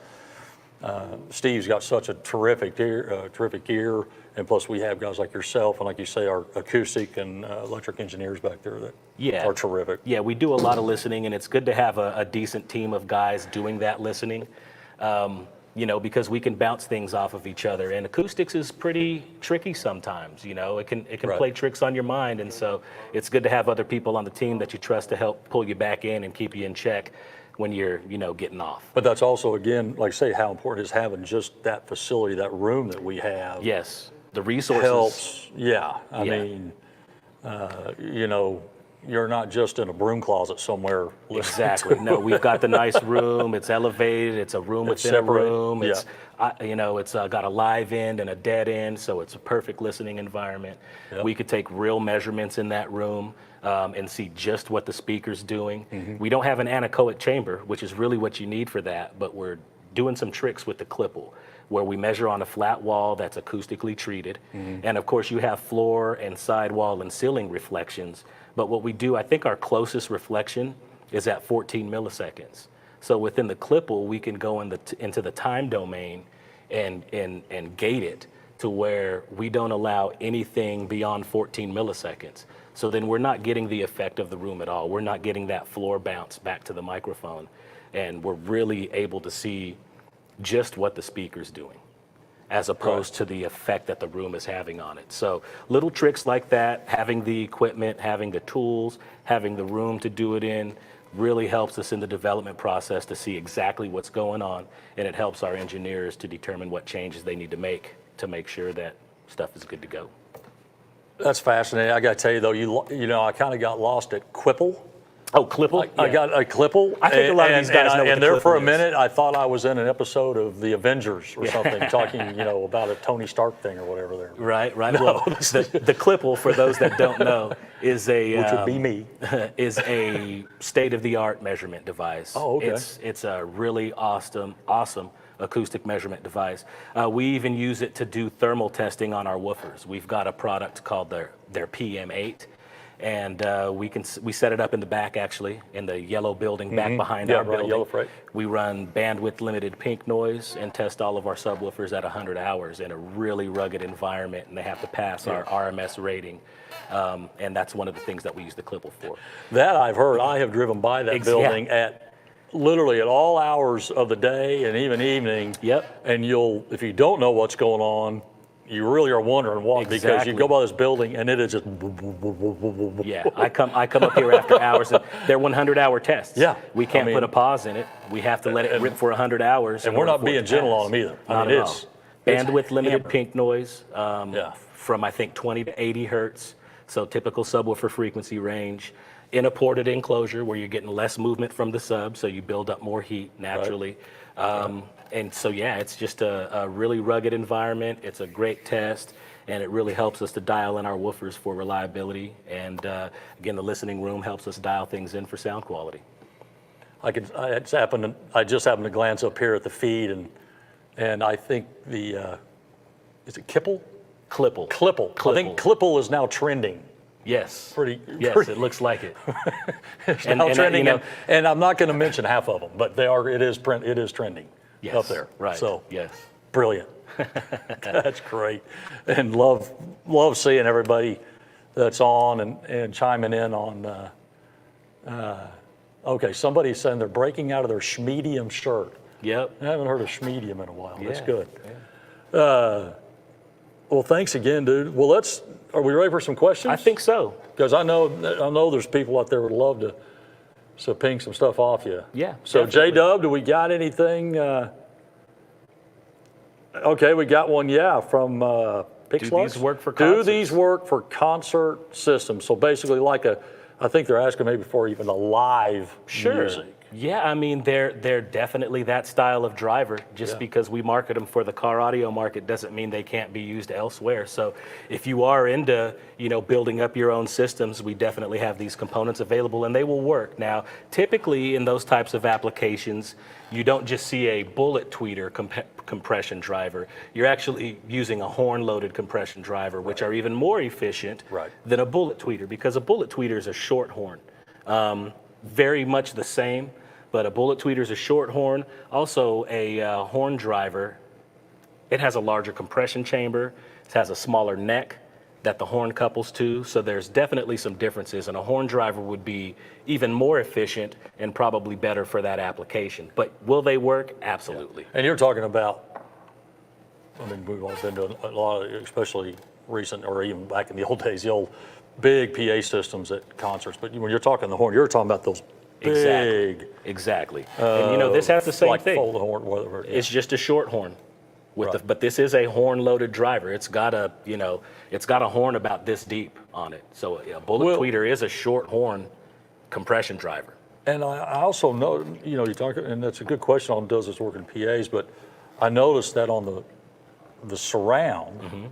Steve's got such a terrific ear, and plus we have guys like yourself and, like you say, our acoustic and electric engineers back there that are terrific. Yeah, we do a lot of listening, and it's good to have a decent team of guys doing that listening. You know, because we can bounce things off of each other, and acoustics is pretty tricky sometimes. You know, it can play tricks on your mind, and so it's good to have other people on the team that you trust to help pull you back in and keep you in check when you're, you know, getting off. But that's also, again, like I say, how important is having just that facility, that room that we have. Yes, the resources helps. Yeah, I mean, you know, you're not just in a broom closet somewhere. Exactly. No, we've got the nice room. It's elevated. It's a room within a room. It's, you know, it's got a live end and a dead end, so it's a perfect listening environment. We could take real measurements in that room and see just what the speaker's doing. We don't have an anechoic chamber, which is really what you need for that, but we're doing some tricks with the Clipple, where we measure on a flat wall that's acoustically treated. And of course you have floor and sidewall and ceiling reflections. But what we do, I think our closest reflection is at 14 milliseconds. So within the Clipple, we can go into the time domain and gate it to where we don't allow anything beyond 14 milliseconds. So then we're not getting the effect of the room at all. We're not getting that floor bounce back to the microphone. And we're really able to see just what the speaker's doing, as opposed to the effect that the room is having on it. So little tricks like that, having the equipment, having the tools, having the room to do it in, really helps us in the development process to see exactly what's going on, and it helps our engineers to determine what changes they need to make sure that stuff is good to go. That's fascinating. I got to tell you though, you know, I kind of got lost at Quipple. Oh, Clipple? I got a Clipple. I think a lot of these guys know what and the there for a Clipple minute, I thought I was in an episode of The Avengers or something, talking, you know, about a Tony Stark thing or whatever there. Right. No. Well, the Clipple, for those that don't know, is a which would be me, is a state-of-the-art measurement device. Oh, okay. It's a really awesome acoustic measurement device. We even use it to do thermal testing on our woofers. We've got a product called their PM8. And we set it up in the back, actually, in the yellow building back behind our building. Yellow freight. We run bandwidth limited pink noise and test all of our subwoofers at 100 hours in a really rugged environment, and they have to pass our RMS rating. And that's one of the things that we use the Clipple for. That I've heard. I have driven by that building at literally at all hours of the day and even evening. Yep. And if you don't know what's going on, you really are wondering what, because you go by this building and it is just. Yeah, I come up here after hours. And they're 100-hour tests. Yeah, we can't put a pause in it. We have to let it rip for 100 hours. And we're not being gentle on them either. Not at all. Bandwidth limited pink noise from I think 20 to 80 hertz. So typical subwoofer frequency range. In a ported enclosure where you're getting less movement from the sub, so you build up more heat naturally. And so, yeah, it's just a really rugged environment. It's a great test, and it really helps us to dial in our woofers for reliability. And again, the listening room helps us dial things in for sound quality. I just happened to glance up here at the feed, and I think is it Kipple? Clipple. I think Clipple is now trending. Yes. Yes, it looks like it. It's now trending, and I'm not going to mention half of them, but it is trending up there. Right. So yes, brilliant. That's great, and love seeing everybody that's on and chiming in on. Okay, somebody's saying they're breaking out of their Schmedium shirt. Yep. I haven't heard of Schmedium in a while. That's good. Yeah. Well, thanks again, dude. Well, are we ready for some questions? I think so. Because I know there's people out there who would love to ping some stuff off you. Yeah. So definitely. J-Dub, do we got anything? Okay, we got one, from Pixlux. Do these work for concerts? Do these work for concert systems? So basically I think they're asking maybe for even a live music. Yeah, I mean, they're definitely that style of driver. Just because we market them for the car audio market doesn't mean they can't be used elsewhere. So if you are into, building up your own systems, we definitely have these components available, and they will work. Now, typically in those types of applications, you don't just see a bullet tweeter compression driver. You're actually using a horn-loaded compression driver, which are even more efficient than a bullet tweeter, because a bullet tweeter is a short horn. Very much the same, but a bullet tweeter is a short horn. Also, a horn driver, it has a larger compression chamber. It has a smaller neck that the horn couples to, so there's definitely some differences, and a horn driver would be even more efficient and probably better for that application. But will they work? Absolutely. And you're talking about, we've all been doing a lot of, especially recent, or even back in the old days, the old big PA systems at concerts. But when you're talking the horn, you're talking about those big. Exactly. And this has the same thing. Fold the horn, whatever. Yeah. It's just a short horn. But this is a horn-loaded driver. It's got a horn about this deep on it. So a bullet tweeter is a short horn compression driver. And I also know, you talk, and that's a good question on does this work in PAs, but I noticed that on the surround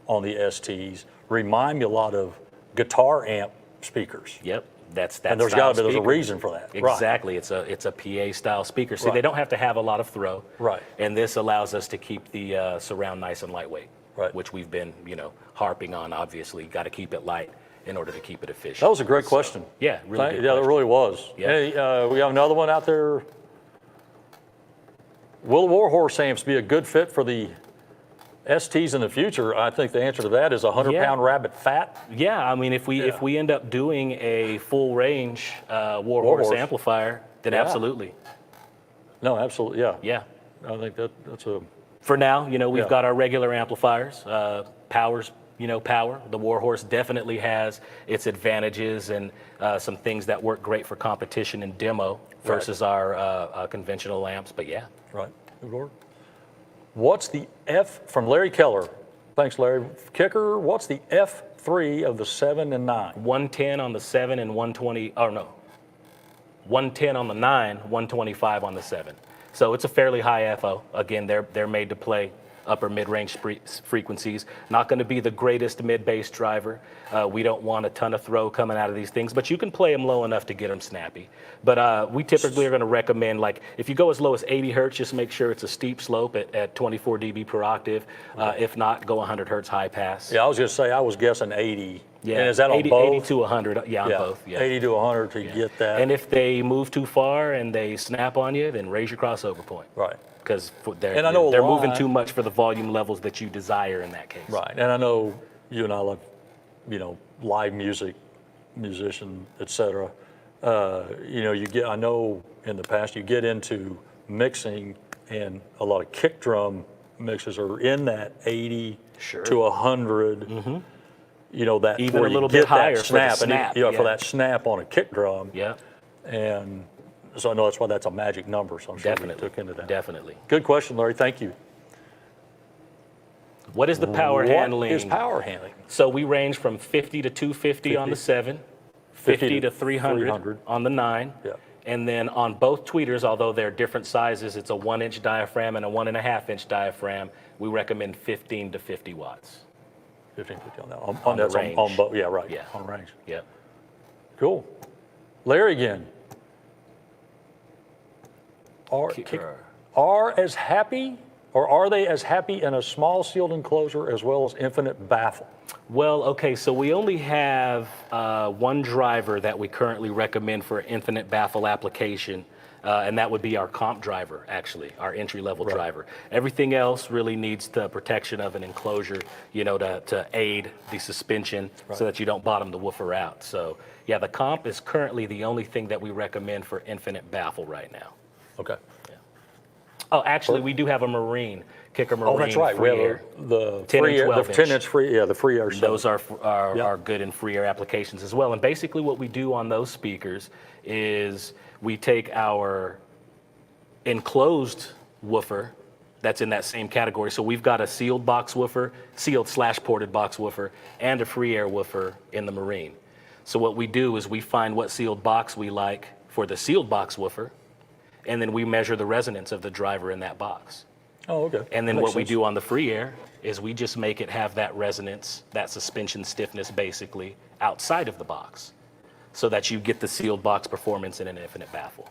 on the STs remind me a lot of guitar amp speakers. Yep. That's and there's got to be a reason for that. Exactly. It's a PA style speaker. See, they don't have to have a lot of throw. Right. And this allows us to keep the surround nice and lightweight. Right. Which we've been, harping on. Obviously, got to keep it light in order to keep it efficient. That was a great question. Yeah, really good Yeah, question. it really was. Yeah. Hey, we have another one out there. Will Warhorse amps be a good fit for the STs in the future? I think the answer to that is 100-pound rabbit fat. Yeah, I mean, if we end up doing a full range Warhorse amplifier, then absolutely. No, absolutely, yeah. Yeah. I think that's a. For now, we've got our regular amplifiers, powers. Power. The Warhorse definitely has its advantages and some things that work great for competition and demo versus our conventional amps. But yeah. Right. Good Lord. What's the from Larry Keller? Thanks, Larry. Kicker, what's the F3 of the 7 and 9? 110 on the 7 and 120, 110 on the 9, 125 on the 7. So it's a fairly high FO. Again, they're made to play upper mid-range frequencies. Not going to be the greatest mid-bass driver. We don't want a ton of throw coming out of these things, but you can play them low enough to get them snappy. But we typically are going to recommend, like, if you go as low as 80 hertz, just make sure it's a steep slope at 24 dB per octave. If not, go 100 hertz high pass. Yeah, I was going to say, I was guessing 80. Yeah, and is that 80, on both? 80 to 100, yeah, on both. Yeah. 80 to 100 to get that. And if they move too far and they snap on you, then raise your crossover point. Right. Because they're moving too much for the volume levels that you desire in that case. Right, and I know you and I love, live music, musician, etc. I know in the past you get into mixing, and a lot of kick drum mixes are in that 80 to 100. That even where a little you bit get higher that snap, for the snap. for that snap on a kick drum. Yeah. And so I know that's why that's a magic number. So I'm sure we took into that. Definitely. Good question, Larry. Thank you. What is the power handling? What is power handling? So we range from 50 to 250 on the 7, 50 to 300 on the 9. Yeah. And then on both tweeters, although they're different sizes, it's a 1-inch diaphragm and a 1.5-inch diaphragm. We recommend 15 to 50 watts. 15, 50 on that. On the range. On both. Yeah, right. Yeah. On range. Yep. Cool. Larry again. Are they as happy in a small sealed enclosure as well as infinite baffle? Well, okay, so we only have one driver that we currently recommend for infinite baffle application, and that would be our comp driver, actually, our entry-level driver. Everything else really needs the protection of an enclosure, to aid the suspension so that you don't bottom the woofer out. So, yeah, the comp is currently the only thing that we recommend for infinite baffle right now. Okay. Yeah. Oh, actually, we do have a Marine, Kicker Marine. Oh, that's right. Free We have air. the 10 free and air, 12 the 10-inch free, the free air. Those are good in free air applications as well. And basically what we do on those speakers is we take our enclosed woofer that's in that same category. So we've got a sealed box woofer, sealed/ported box woofer, and a free air woofer in the Marine. So what we do is we find what sealed box we like for the sealed box woofer, and then we measure the resonance of the driver in that box. Oh, okay. And then what we do on the free air is we just make it have that resonance, that suspension stiffness basically, outside of the box, so that you get the sealed box performance in an infinite baffle.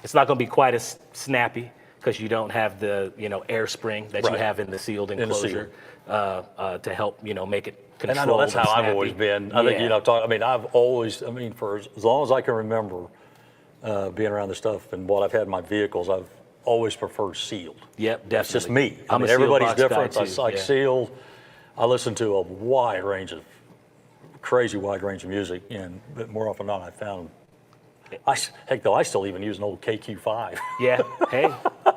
It's not going to be quite as snappy because you don't have the air spring that you have in the sealed enclosure to help make it controlled. And I know that's how snappy. I've always been. I think for as long as I can remember being around this stuff and what I've had in my vehicles, I've always preferred sealed. Yep, definitely. That's just me. I'm a sealed everybody's box guy different. too, I like sealed. I listen to a crazy wide range of music, but more often than not, I found. I still even use an old KQ5. Yeah, hey,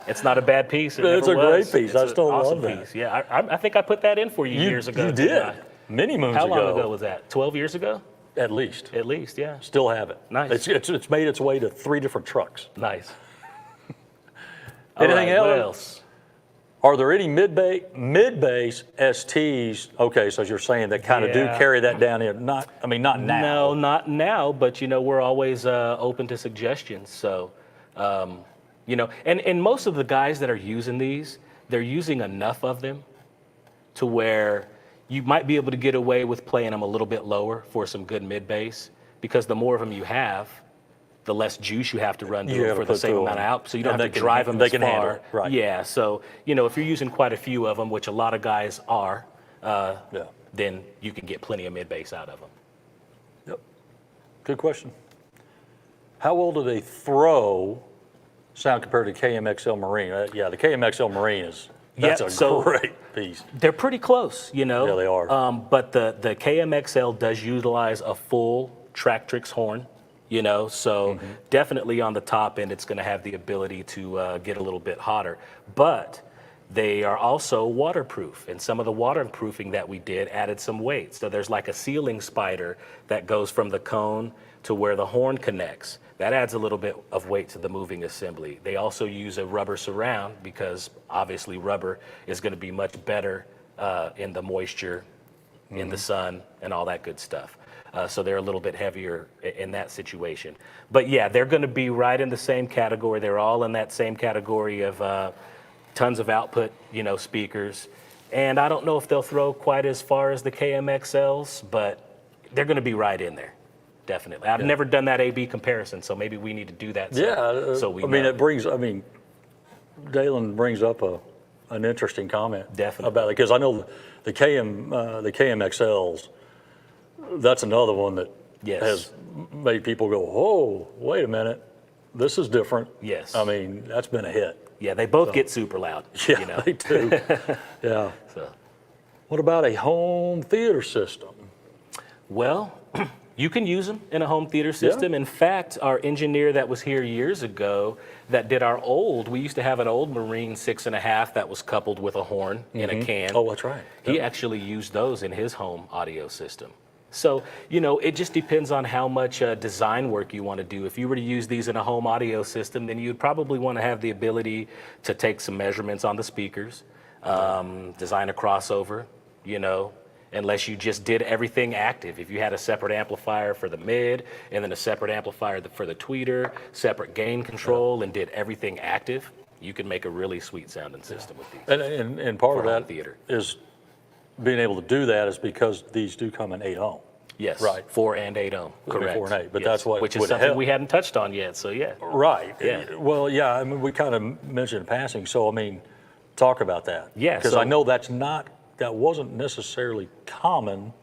it's not a bad piece. It's a great piece. I still awesome love that. Piece. Yeah, I think I put that in for you years ago. You did. Many moons ago. How long ago was that? 12 years ago? At least. At least, yeah. Still have it. Nice. It's made its way to 3 different trucks. Nice. Anything else? What else? Are there any mid-bass STs? Okay, so you're saying that kind of do carry that down here. Not now. No, not now. But we're always open to suggestions. So, and most of the guys that are using these, they're using enough of them to where you might be able to get away with playing them a little bit lower for some good mid-bass, because the more of them you have, the less juice you have to run through for the same amount of out, so you don't have to drive them as far. Handle it, right. Yeah, so if you're using quite a few of them, which a lot of guys are, then you can get plenty of mid-bass out of them. Yep. Good question. How well do they throw sound compared to KMXL Marine? The KMXL Marine is that's a great piece. They're pretty close, Yeah, they are. But the KMXL does utilize a full Tractrix horn. So definitely on the top end, it's going to have the ability to get a little bit hotter. But they are also waterproof, and some of the waterproofing that we did added some weight. So there's like a sealing spider that goes from the cone to where the horn connects. That adds a little bit of weight to the moving assembly. They also use a rubber surround because obviously rubber is going to be much better in the moisture, in the sun, and all that good stuff. So they're a little bit heavier in that situation. But yeah, they're going to be right in the same category. They're all in that same category of tons of output, speakers. And I don't know if they'll throw quite as far as the KMXLs, but they're going to be right in there. Definitely. I've never done that A/B comparison, so maybe we need to do that. So we know. Dalen brings up an interesting comment. Definitely. About it, because I know the KMXLs, that's another one that has made people go, oh, wait a minute, this is different. Yes. I mean, that's been a hit. Yeah, they both get super loud. Yeah, they do. Yeah. So. What about a home theater system? Well, you can use them in a home theater system. In fact, our engineer that was here years ago that did we used to have an old Marine 6.5 that was coupled with a horn in a can. Oh, that's right. He actually used those in his home audio system. So, it just depends on how much design work you want to do. If you were to use these in a home audio system, then you'd probably want to have the ability to take some measurements on the speakers, design a crossover, unless you just did everything active. If you had a separate amplifier for the mid, and then a separate amplifier for the tweeter, separate gain control, and did everything active, you can make a really sweet sounding system with these. And part of that theater is being able to do that is because these do come in 8 ohm. Yes, right. 4 and 8 ohm, correct. 4 and 8, but yes. that's what which is would something help. we hadn't touched on yet. So yeah. Right. Yeah. Well, yeah. I mean, we kind of mentioned in passing. So I mean, talk about that. Yeah. Because I know that wasn't necessarily common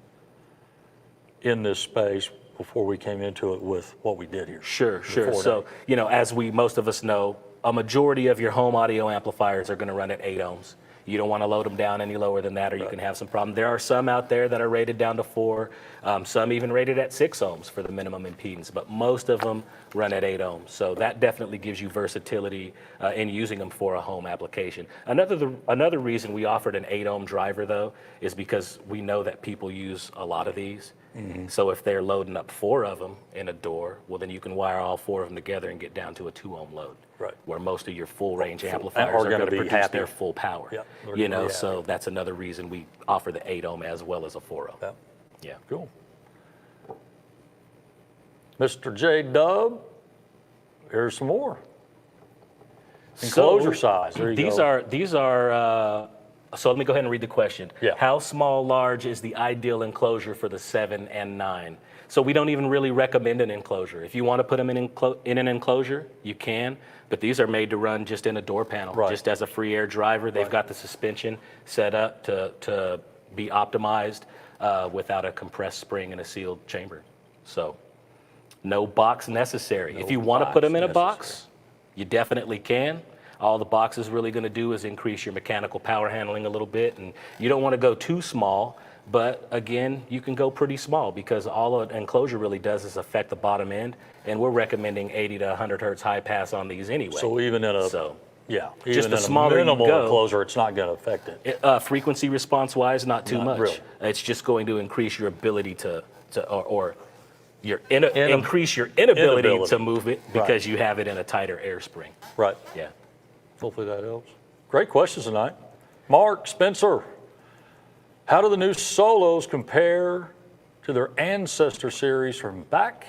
in this space before we came into it with what we did here. Sure. So as most of us know, a majority of your home audio amplifiers are going to run at 8 ohms. You don't want to load them down any lower than that, or you can have some problem. There are some out there that are rated down to 4, some even rated at 6 ohms for the minimum impedance, but most of them run at 8 ohms. So that definitely gives you versatility in using them for a home application. Another reason we offered an 8 ohm driver, though, is because we know that people use a lot of these. Mm-hmm. So if they're loading up 4 of them in a door, well, then you can wire all 4 of them together and get down to a 2 ohm load. Right. Where most of your full range amplifiers are going to produce their full power. Yep. So that's another reason we offer the 8 ohm as well as a 4 ohm. Yep. Yeah. Cool. Mr. J Dub, here's some more. Enclosure size. There you go. These are. So let me go ahead and read the question. Yeah. How small, large is the ideal enclosure for the 7 and 9? So we don't even really recommend an enclosure. If you want to put them in an enclosure, you can. But these are made to run just in a door panel, just as a free air driver. They've got the suspension set up to be optimized without a compressed spring in a sealed chamber. So no box necessary. If you want to put them in a box, you definitely can. All the box is really going to do is increase your mechanical power handling a little bit, and you don't want to go too small, but again, you can go pretty small because all an enclosure really does is affect the bottom end, and we're recommending 80 to 100 hertz high pass on these anyway. So even in a just a smaller minimal you go, enclosure, it's not going to affect it. Frequency response wise, not too much. Really. It's just going to increase your ability increase your inability to move it because you have it in a tighter air spring. Right. Yeah. Hopefully that helps. Great questions tonight. Mark Spencer, how do the new Solos compare to their ancestor series from back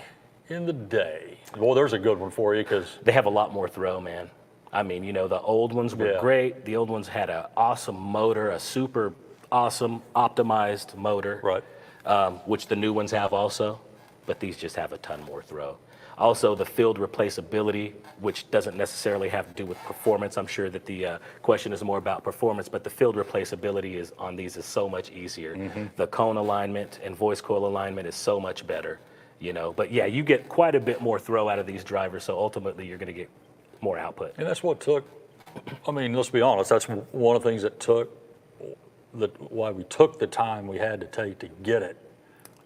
in the day? Well, there's a good one for you because they have a lot more throw, man. I mean, the old ones were great. The old ones had an awesome motor, a super awesome optimized motor, which the new ones have also, but these just have a ton more throw. Also, the field replaceability, which doesn't necessarily have to do with performance. I'm sure that the question is more about performance, but the field replaceability on these is so much easier. Mm-hmm. The cone alignment and voice coil alignment is so much better, But yeah, you get quite a bit more throw out of these drivers, so ultimately you're going to get more output. And that's what took, let's be honest, that's one of the things that took, why we took the time we had to take to get it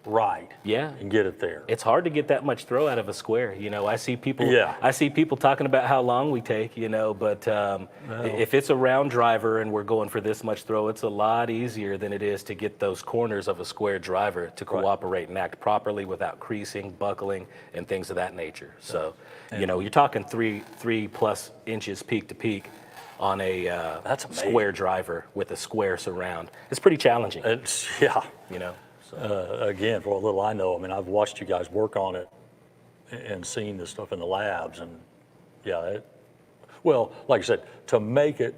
right. Yeah. And get it there. It's hard to get that much throw out of a square. I see people talking about how long we take, but if it's a round driver and we're going for this much throw, it's a lot easier than it is to get those corners of a square driver to cooperate and act properly without creasing, buckling, and things of that nature. So, you're talking 3+ inches peak to peak on a that's square driver with a square surround. It's pretty challenging. Again, for a little I know, I've watched you guys work on it and seen this stuff in the labs, and like I said, to make it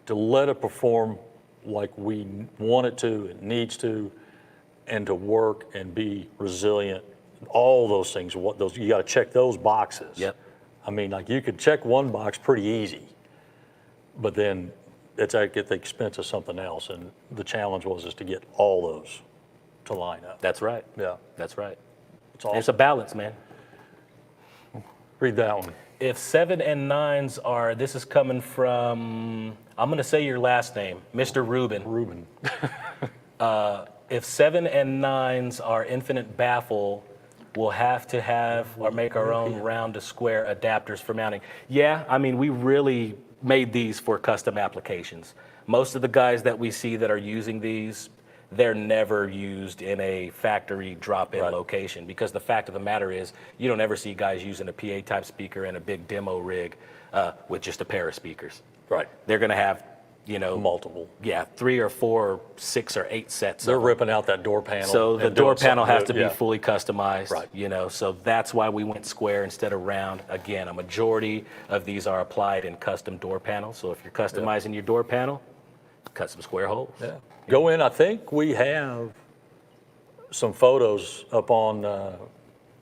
to let it perform like we want it to, it needs to, and to work and be resilient. All those things, you got to check those boxes. Yep. I mean, like you could check one box pretty easy, but then it's at the expense of something else. And the challenge is to get all those to line up. That's right. Yeah. That's right. It's awesome. It's a balance, man. Read that one. If 7 and 9s are, this is coming from, I'm going to say your last name, Mr. Rubin. Ruben. If 7 and 9s are infinite baffle, we'll have to have or make our own round to square adapters for mounting. Yeah, I mean, we really made these for custom applications. Most of the guys that we see that are using these, they're never used in a factory drop-in location, because the fact of the matter is you don't ever see guys using a PA type speaker in a big demo rig with just a pair of speakers. Right. They're going to have, Multiple. Yeah, 3 or 4 or 6 or 8 sets. They're ripping out that door panel. So the and door doing panel something has to be yeah. fully customized, Right. So that's why we went square instead of round. Again, a majority of these are applied in custom door panels. So if you're customizing your door panel, cut some square holes. Yeah. Go in. I think we have some photos up on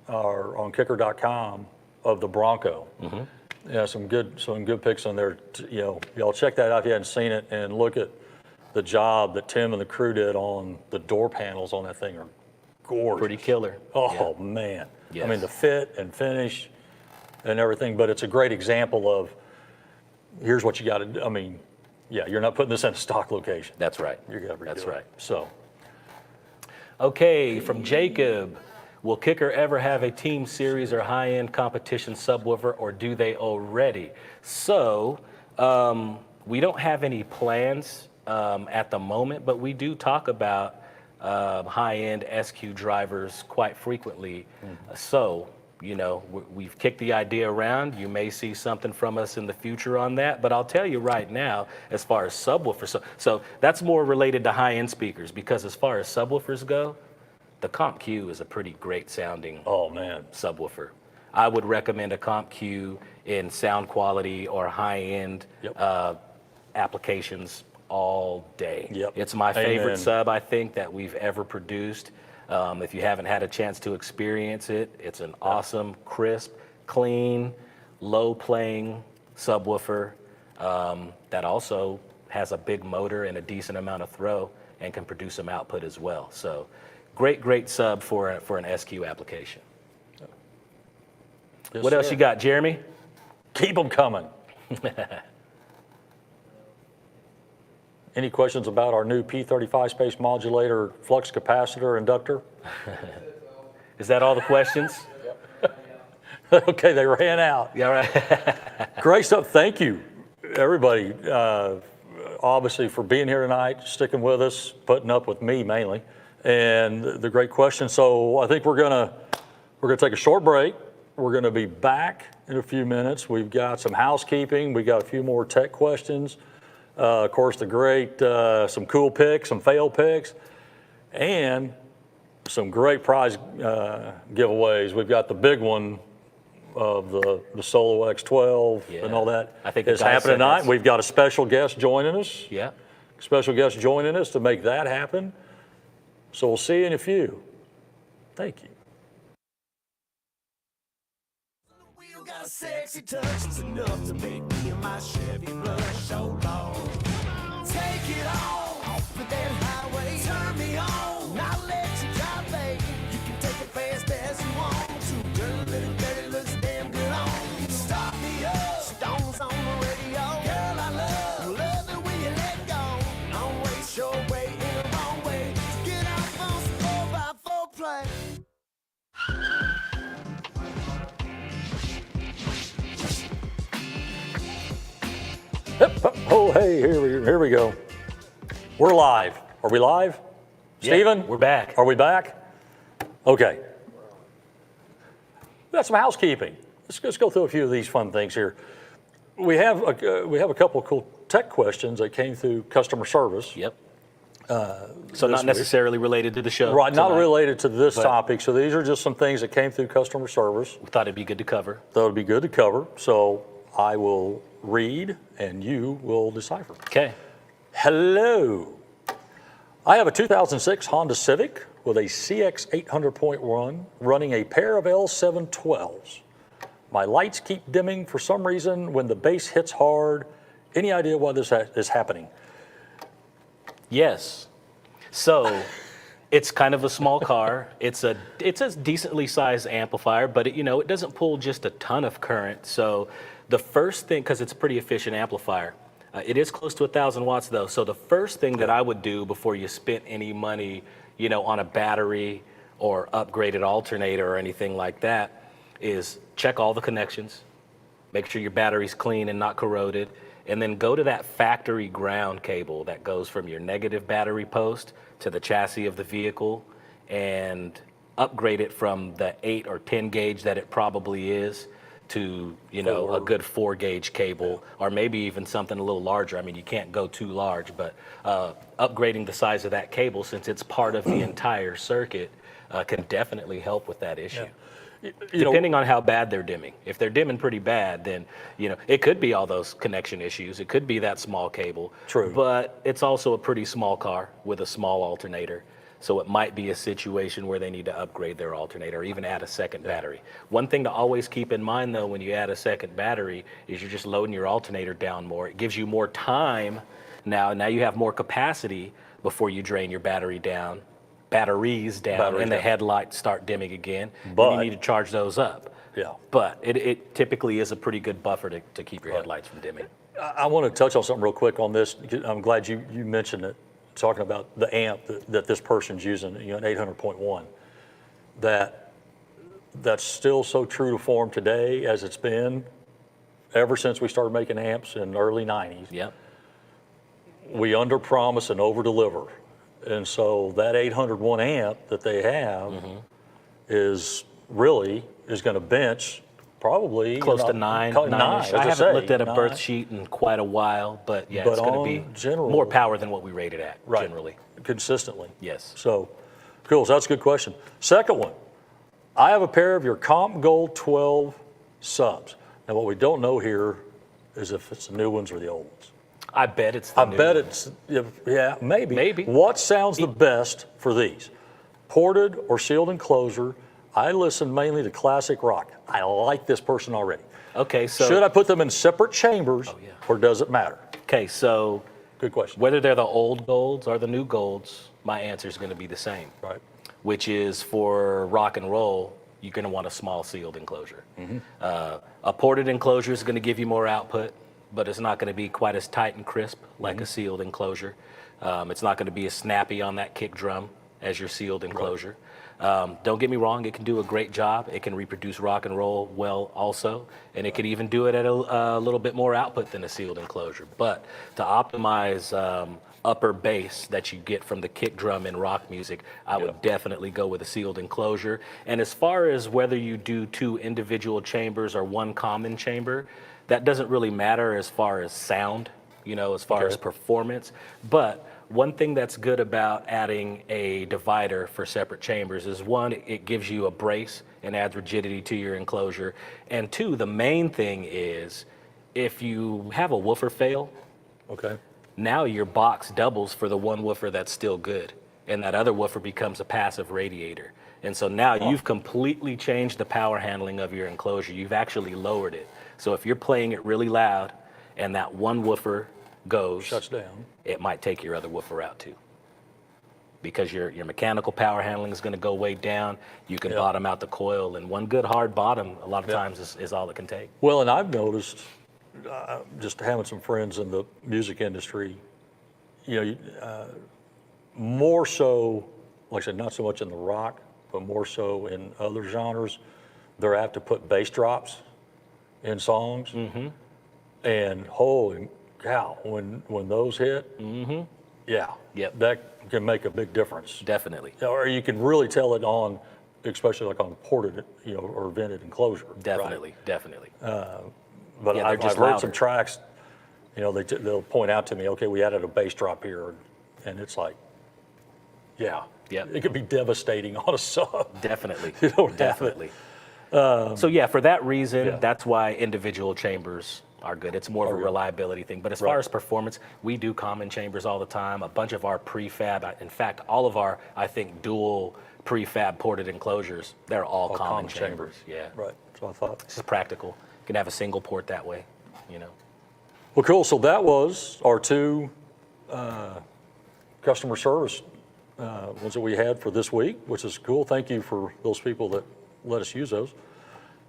on kicker.com of the Bronco. Mm-hmm. Yeah, some good pics on there. Y'all check that out if you hadn't seen it, and look at the job that Tim and the crew did on the door panels on that thing are gorgeous. Pretty killer. Oh man. Yes. I mean the fit and finish and everything, but it's a great example of here's what you got to do. I mean, yeah, you're not putting this in a stock location. That's right. You got to redo That's it. right. So. Okay, from Jacob. Will Kicker ever have a team series or high-end competition subwoofer, or do they already? So we don't have any plans at the moment, but we do talk about high-end SQ drivers quite frequently. So, we've kicked the idea around. You may see something from us in the future on that, but I'll tell you right now, as far as subwoofers, so that's more related to high-end speakers, because as far as subwoofers go, the Comp Q is a pretty great sounding subwoofer. I would recommend a Comp Q in sound quality or high-end applications all day. Yep. It's my favorite Amen. sub, I think, that we've ever produced. If you haven't had a chance to experience it, it's an awesome, crisp, clean, low-playing subwoofer that also has a big motor and a decent amount of throw and can produce some output as well. So. Great sub for an SQ application. Yes, What else sir. you got, Jeremy? Keep them coming. Any questions about our new P35 space modulator flux capacitor inductor? Is that all the questions? Okay, they ran out. Yeah, right. Great stuff. Thank you, everybody, obviously, for being here tonight, sticking with us, putting up with me mainly, and the great questions. So I think we're gonna take a short break. We're gonna be back in a few minutes. We've got some housekeeping. We got a few more tech questions. Of course, some cool picks, some fail picks, and some great prize giveaways. We've got the big one of the Solo X12 and all that. I think it's happening tonight. We've got a special guest joining us. Yeah. Special guest joining us to make that happen. So we'll see you in a few. Thank you. Wheel got a sexy touch, it's enough to make me and my Chevy blush so long. Take it off with that highway, turn me on, now let you drive, baby. You can take it fast as you want to. Dirty looks damn good on. You start me up, Stones on the radio. Girl, I love it when you let go. Don't waste your way in the wrong way. Get off on some 4x4 play. Oh, hey, here we go. We're live. Are we live? Yeah, Steven? we're back. Are we back? Okay. We got some housekeeping. Let's go through a few of these fun things here. We have a couple of cool tech questions that came through customer service. Yep. So not necessarily related to the show. Right, not tonight. related to this topic. So these are just some things that came through customer service. We thought it'd be good to cover. Thought it'd be good to cover. So I will read, and you will decipher. Okay. Hello. I have a 2006 Honda Civic with a CX 800.1 running a pair of L712s. My lights keep dimming for some reason when the bass hits hard. Any idea why this is happening? Yes. So it's kind of a small car. It's a decently sized amplifier, but it doesn't pull just a ton of current. So the first thing, because it's a pretty efficient amplifier, it is close to 1,000 watts though. So the first thing that I would do before you spent any money, on a battery or upgraded alternator or anything like that, is check all the connections, make sure your battery's clean and not corroded, and then go to that factory ground cable that goes from your negative battery post to the chassis of the vehicle and upgrade it from the 8 or 10 gauge that it probably is to, a good 4 gauge cable, or maybe even something a little larger. I mean, you can't go too large, but upgrading the size of that cable, since it's part of the entire circuit, can definitely help with that issue. Yeah. Depending on how bad they're dimming. If they're dimming pretty bad, then, it could be all those connection issues. It could be that small cable. True. But it's also a pretty small car with a small alternator. So it might be a situation where they need to upgrade their alternator or even add a second battery. One thing to always keep in mind, though, when you add a second battery is you're just loading your alternator down more. It gives you more time now. Now you have more capacity before you drain your batteries down, and the headlights start dimming again. But you need to charge those up. Yeah. But it typically is a pretty good buffer to keep your headlights from dimming. I want to touch on something real quick on this. I'm glad you mentioned it, talking about the amp that this person's using, an 800.1. That's still so true to form today as it's been ever since we started making amps in the early 90s. Yep. We under-promise and over-deliver. And so that 801 amp that they have is going to bench probably close to nine. I haven't looked at a berth sheet in quite a while, but yeah, it's going to be more power than what we rated at generally. Consistently. Yes. So, cool. So that's a good question. Second one, I have a pair of your Comp Gold 12 subs. Now, what we don't know here is if it's the new ones or the old ones. I bet it's the new ones. Yeah, maybe. Maybe. What sounds the best for these? Ported or sealed enclosure? I listen mainly to classic rock. I like this person already. Okay, so should I put them in separate chambers, or does it matter? Okay, so good question. Whether they're the old golds or the new golds, my answer is going to be the same. Right. Which is for rock and roll, you're going to want a small sealed enclosure. A ported enclosure is going to give you more output, but it's not going to be quite as tight and crisp like a sealed enclosure. It's not going to be as snappy on that kick drum as your sealed enclosure. Don't get me wrong, it can do a great job. It can reproduce rock and roll well also, and it could even do it at a little bit more output than a sealed enclosure. But to optimize upper bass that you get from the kick drum in rock music, I would definitely go with a sealed enclosure. And as far as whether you do 2 individual chambers or 1 common chamber, that doesn't really matter as far as sound, as far as performance. But one thing that's good about adding a divider for separate chambers is 1, it gives you a brace and adds rigidity to your enclosure. And 2, the main thing is if you have a woofer fail, now your box doubles for the one woofer that's still good. And that other woofer becomes a passive radiator. And so now you've completely changed the power handling of your enclosure. You've actually lowered it. So if you're playing it really loud and that one woofer shuts down, it might take your other woofer out too. Because your mechanical power handling is going to go way down. You can bottom out the coil, and one good hard bottom a lot of times is all it can take. Well, and I've noticed, just having some friends in the music industry, more so, like I said, not so much in the rock, but more so in other genres, they're apt to put bass drops in songs. And holy cow, when those hit, that can make a big difference. Definitely. Or you can really tell it on, especially like on ported, or vented enclosure. Definitely. But I've heard some tracks, they'll point out to me, okay, we added a bass drop here, and it's like, it could be devastating on a sub. Definitely. You don't Definitely. So for that reason, that's why individual chambers are good. It's more of a reliability thing. But as far as performance, we do common chambers all the time. A bunch of our prefab, in fact, all of our, I think, dual prefab ported enclosures, they're all common chambers. Yeah. Right. So I thought. This is practical. You can have a single port that way, you know. Well, cool. So that was our two customer service ones that we had for this week, which is cool. Thank you for those people that let us use those.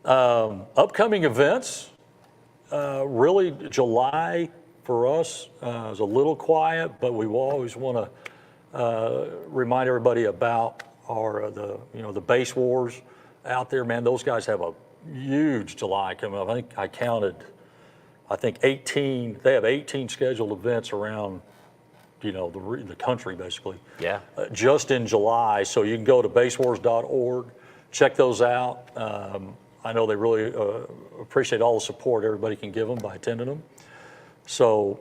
Upcoming events, really July for us is a little quiet, but we will always want to remind everybody about the base wars out there. Man, those guys have a huge July coming up. I think I counted 18. They have 18 scheduled events around the country, basically. Yeah. Just in July. So you can go to basewars.org, check those out. I know they really appreciate all the support everybody can give them by attending them. So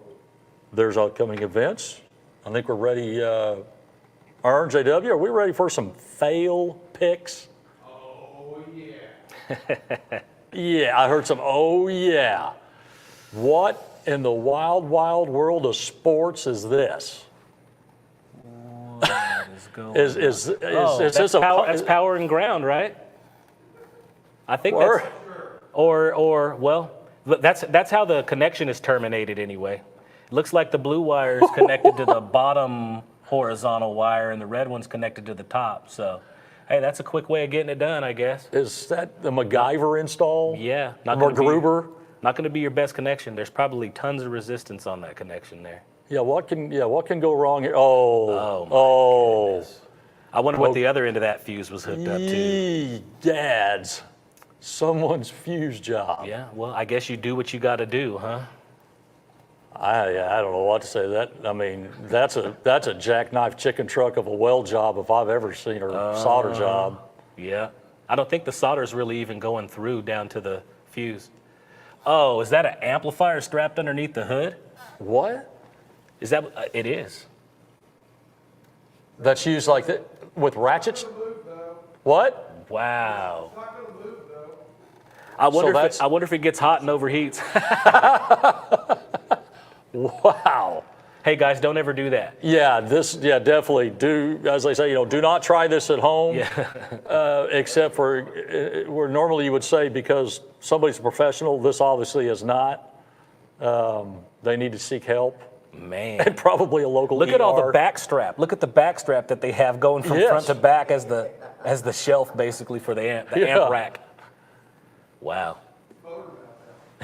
there's upcoming events. I think we're ready. RJW, are we ready for some fail picks? Oh, yeah. Yeah, I heard some, oh, yeah. What in the wild, wild world of sports is this? What is going Is this that's power and ground, right? I think that's, well, that's how the connection is terminated anyway. It looks like the blue wire is connected to the bottom horizontal wire and the red one's connected to the top. So, hey, that's a quick way of getting it done, I guess. Is that the MacGyver install? Yeah. MacGruber? Not going to be your best connection. There's probably tons of resistance on that connection there. Yeah, what can go wrong here? Oh. I wonder what the other end of that fuse was hooked up to. Dads. Someone's fuse job. Yeah, well, I guess you do what you got to do, huh? I don't know what to say. I mean, that's a jackknife chicken truck of a weld job if I've ever seen a solder job. Yeah. I don't think the solder's really even going through down to the fuse. Oh, is that an amplifier strapped underneath the hood? What? Is that? It is. That's used like that with ratchets? What? Wow. It's not going to move, though. I wonder if it gets hot and overheats. Wow. Hey guys, don't ever do that. Yeah, definitely do. As they say, do not try this at home. Yeah. Except for where normally you would say because somebody's a professional. This obviously is not. They need to seek help. Man. And probably a local. Look at all the back strap. Look at the back strap that they have going from front to back as the shelf basically for the amp rack. Wow.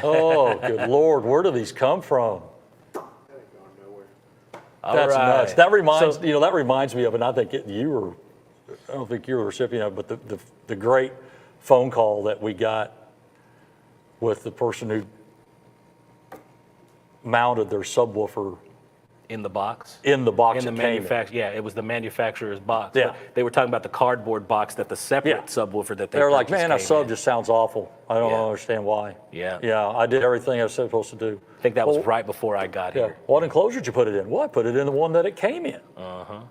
Oh, good Lord, where do these come from? That's nuts. That reminds me of, and I think I don't think you were a recipient of, but the great phone call that we got with the person who mounted their subwoofer in the box. In the box. In the manufacturer. Yeah, it was the manufacturer's box. Yeah. But they were talking about the cardboard box that the separate subwoofer that they were like, man, that sub just sounds awful. I don't understand why. Yeah. Yeah, I did everything I was supposed to do. I think that was right before I got here. What enclosure did you put it in? Well, I put it in the one that it came in. Uh-huh.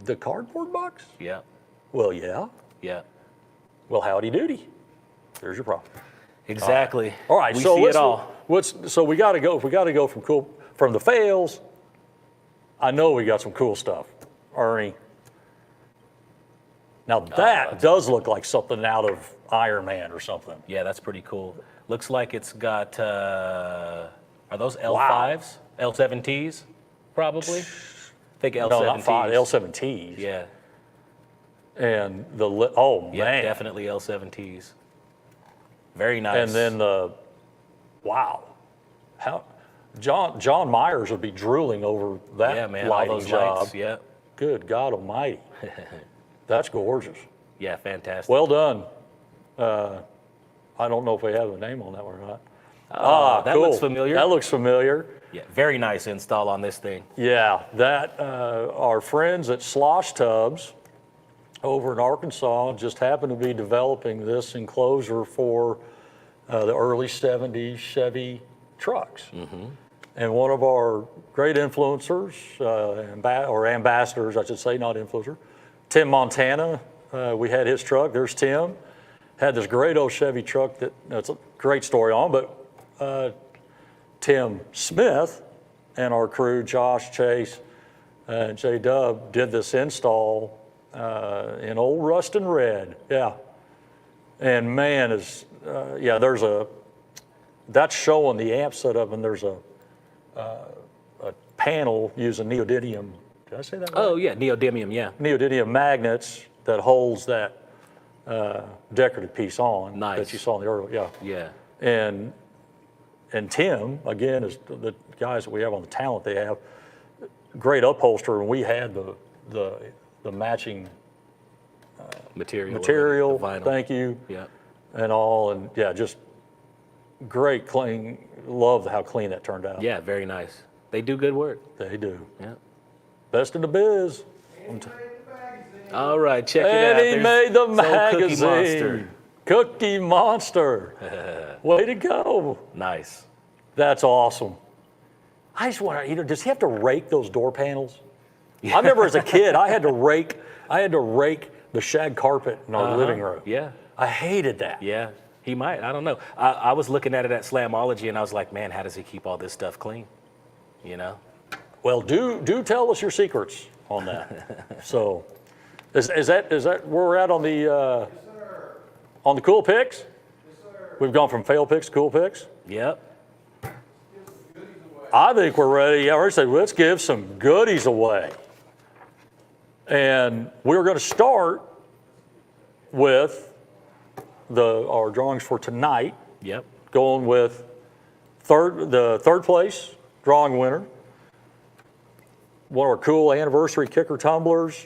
The cardboard box? Yeah. Well, yeah. Yeah. Well, howdy doody. There's your problem. Exactly. All right. We So see it all. So we got to go. If we got to go from the fails, I know we got some cool stuff, Ernie. Now that does look like something out of Iron Man or something. Yeah, that's pretty cool. Looks like it's got. Are those L5s? L7Ts, probably. I think L7Ts. No, not 5. L7Ts. Yeah. And yeah, man, definitely L7Ts. Very nice. And then how John Myers would be drooling over that lighting job. Lights, yeah. Good God Almighty, that's gorgeous. Yeah, fantastic. Well done. I don't know if we have a name on that one or not. That cool. looks familiar. That looks familiar. Yeah, very nice install on this thing. Yeah, that our friends at Slosh Tubs over in Arkansas just happened to be developing this enclosure for the early 70s Chevy trucks. Mm-hmm. And one of our great influencers, or ambassadors, I should say, not influencer, Tim Montana, we had his truck. There's Tim. Had this great old Chevy truck that's a great story on, but Tim Smith and our crew, Josh, Chase, and J-Dub, did this install in old Ruston Red. Yeah. And man, that's showing the amp setup, and there's a panel using neodymium. Did I say that right? Oh, yeah, neodymium, yeah. Neodymium magnets that holds that decorative piece on Nice. that you saw in the earlier, yeah. Yeah. And Tim, again, is the guys that we have on the talent they have, great upholsterer, and we had the matching Material. material, vinyl. thank you, Yeah. and all, and yeah, just great, clean, love how clean that turned out. Yeah, very nice. They do good work. They do. Yeah. Best in the biz. All right, check it out. And he There's made the old Cookie magazine. Monster. Cookie Monster. Way to go. Nice. That's awesome. I just want to, does he have to rake those door panels? I remember as a kid, I had to rake the shag carpet in our living room. Yeah. I hated that. Yeah. He might. I don't know. I was looking at it at Slamology, and I was like, man, how does he keep all this stuff clean? You know? Well, do tell us your secrets on that. So, is that where we're at on the cool picks? Yes, sir. We've gone from fail picks to cool picks. Yep. I think we're ready. Yeah, we're saying let's give some goodies away, and we're going to start with our drawings for tonight. Yep. Going with the third place drawing winner, one of our cool anniversary kicker tumblers,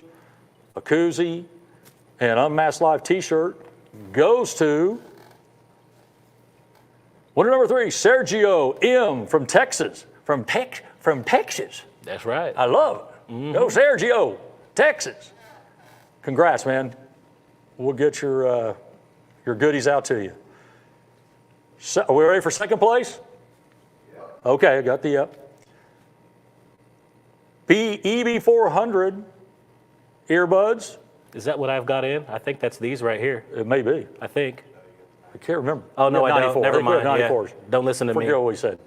a koozie, and Unmasked Live T-shirt goes to winner number 3, Sergio M. from Texas. From Texas. That's right. I love it. Go Sergio, Texas. Congrats, man. We'll get your goodies out to you. So, are we ready for second place? Yep. Okay, I got the EB400 earbuds. Is that what I've got in? I think that's these right here. It may be. I think. I can't remember. Oh, no, We have I don't. 94. Never think we have mind. Yeah. 94s. Don't listen to me. Forget what we said.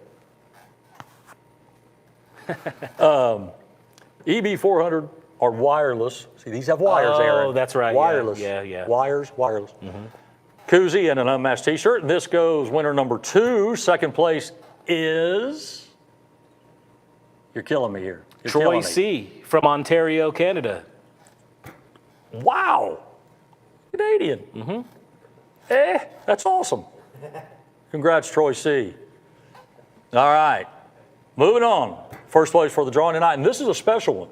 EB400 are wireless. See, these have wires, Aaron. Oh, that's right. Yeah, Wireless. yeah. Wireless. Koozie and an Unmasked T-shirt. And this goes winner number 2. Second place is... You're killing me here. You're Troy killing me. C. from Ontario, Canada. Wow. Canadian. That's awesome. Congrats, Troy C. All right. Moving on. First place for the drawing tonight. And this is a special one.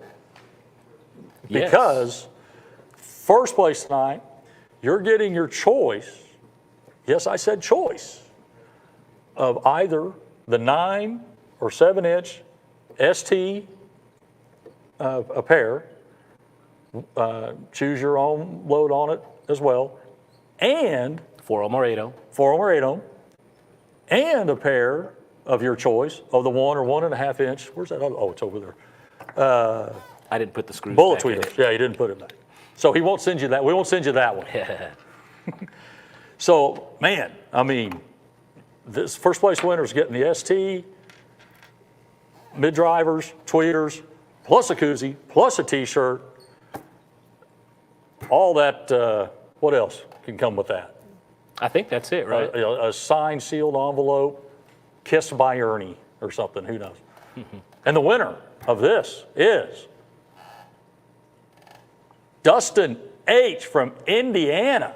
Yes. Because first place tonight, you're getting your choice. Yes, I said choice. Of either the 9 or 7-inch ST, a pair. Choose your own load on it as well. And 4 8 and a pair of your choice of the 1 or 1.5 inch. Where's that? Oh, it's over there. I didn't put the screws Bullet back in tweeters. it. Yeah, he didn't put it back. So he won't send you that. We won't send you that one. So, man, I mean, this first place winner is getting the ST, mid-drivers, tweeters, plus a koozie, plus a T-shirt. All that, what else can come with that? I think that's it, right? A signed, sealed envelope, kissed by Ernie or something, who knows. And the winner of this is Dustin H. from Indiana.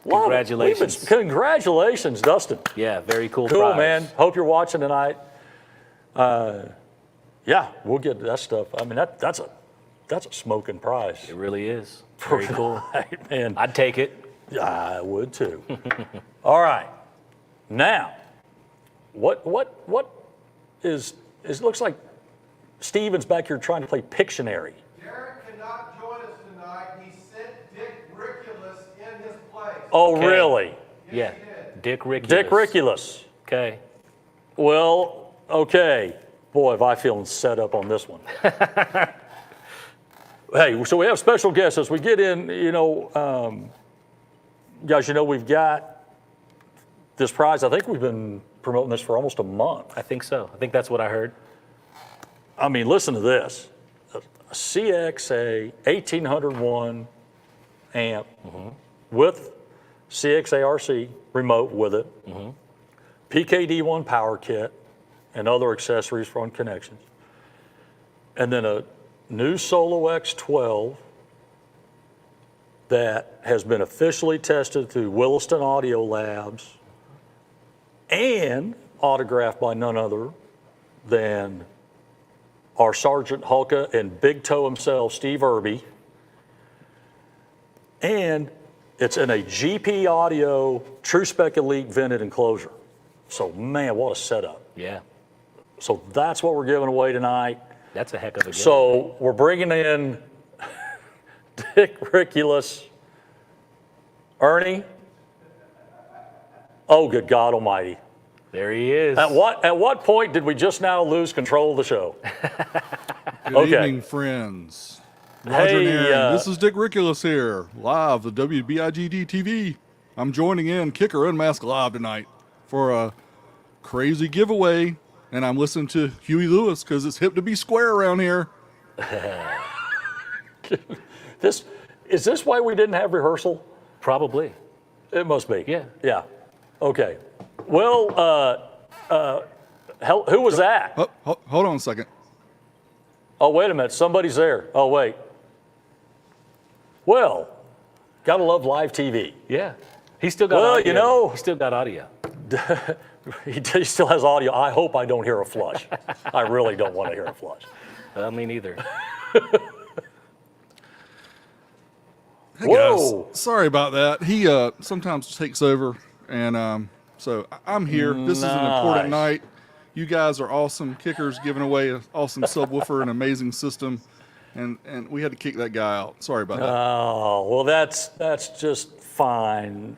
Love it. Congratulations. Congratulations, Dustin. Yeah, very cool. Cool, prize. man. Hope you're watching tonight. Yeah, we'll get to that stuff. I mean, that's a smoking prize. It really is. Very cool. Right, man. I'd take it. I would too. All right. Now, what is it looks like Steven's back here trying to play Pictionary. Derek cannot join us tonight. He sent Dick Rickulus in his place. Oh, Okay. really? Yeah. Dick Rickulus. Dick Rickulus. Okay. Well, okay. Boy, have I feeling set up on this one. Hey, so we have special guests as we get in, guys, we've got this prize. I think we've been promoting this for almost a month. I think so. I think that's what I heard. I mean, listen to this. A CXA 1801 amp with CXARC remote with it, PKD1 power kit, and other accessories for connections. And then a new Solo X12 that has been officially tested through Williston Audio Labs and autographed by none other than our Sergeant Hulka and Big Toe himself, Steve Irby. And it's in a GP Audio True Spec Elite vented enclosure. So, man, what a setup. Yeah. So that's what we're giving away tonight. That's a heck of a game. So we're bringing in Dick Rickulus. Ernie? Oh, good God Almighty. There he is. At what point did we just now lose control of the show? Good evening, friends. Roger and Hey, Aaron. This is Dick Rickulus here, live the WBIGD TV. I'm joining in Kicker Unmasked Live tonight for a crazy giveaway, and I'm listening to Huey Lewis because it's hip to be square around here. Is this why we didn't have rehearsal? Probably. It must be. Yeah. Yeah. Okay. Well, who was that? Hold on a second. Oh, wait a minute. Somebody's there. Oh, wait. Well, gotta love live TV. Yeah. He still got audio. You know. He still got audio. He still has audio. I hope I don't hear a flush. I really don't want to hear a flush. Me neither. Hey Whoa. guys, sorry about that. He sometimes takes over, and so I'm here. This is an important night. You guys are awesome. Kickers giving away an awesome subwoofer, an amazing system, and we had to kick that guy out. Sorry about that. Oh, well, that's just fine,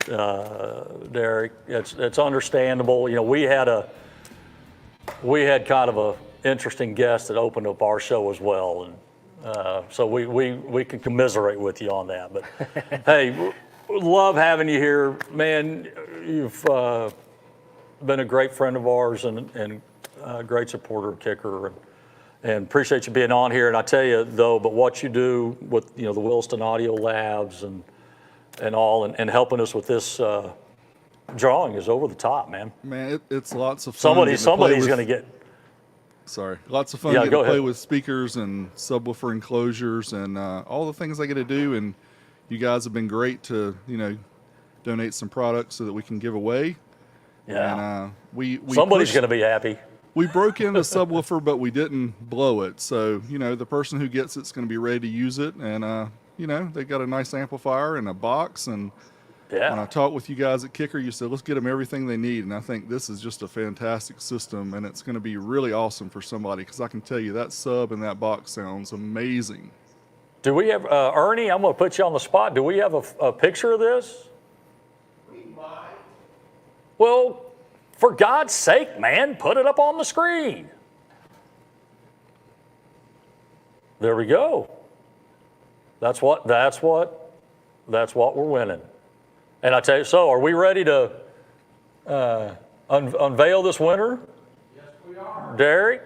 Derek. It's understandable. You know, we had kind of a interesting guest that opened up our show as well, and so we can commiserate with you on that. But hey, love having you here, man. You've been a great friend of ours and a great supporter of Kicker, and appreciate you being on here. And I tell you though, but what you do with the Williston Audio Labs and all, and helping us with this drawing is over the top, man. Man, it's lots of fun. Somebody's going to get. Sorry, lots of fun getting to play with speakers and subwoofer enclosures and all the things I get to do. And you guys have been great to donate some products so that we can give away. Yeah. And we somebody's going to be happy. We broke in a subwoofer, but we didn't blow it. So the person who gets it's going to be ready to use it. And they got a nice amplifier and a box. And when I talked with you guys at Kicker, you said, let's get them everything they need. And I think this is just a fantastic system, and it's going to be really awesome for somebody, because I can tell you that sub and that box sounds amazing. Do we have, Ernie, I'm going to put you on the spot. Do we have a picture of this? We might. Well, for God's sake, man, put it up on the screen. There we go. That's what we're winning. And I tell you, so are we ready to unveil this winner? Yes, we are. Derek,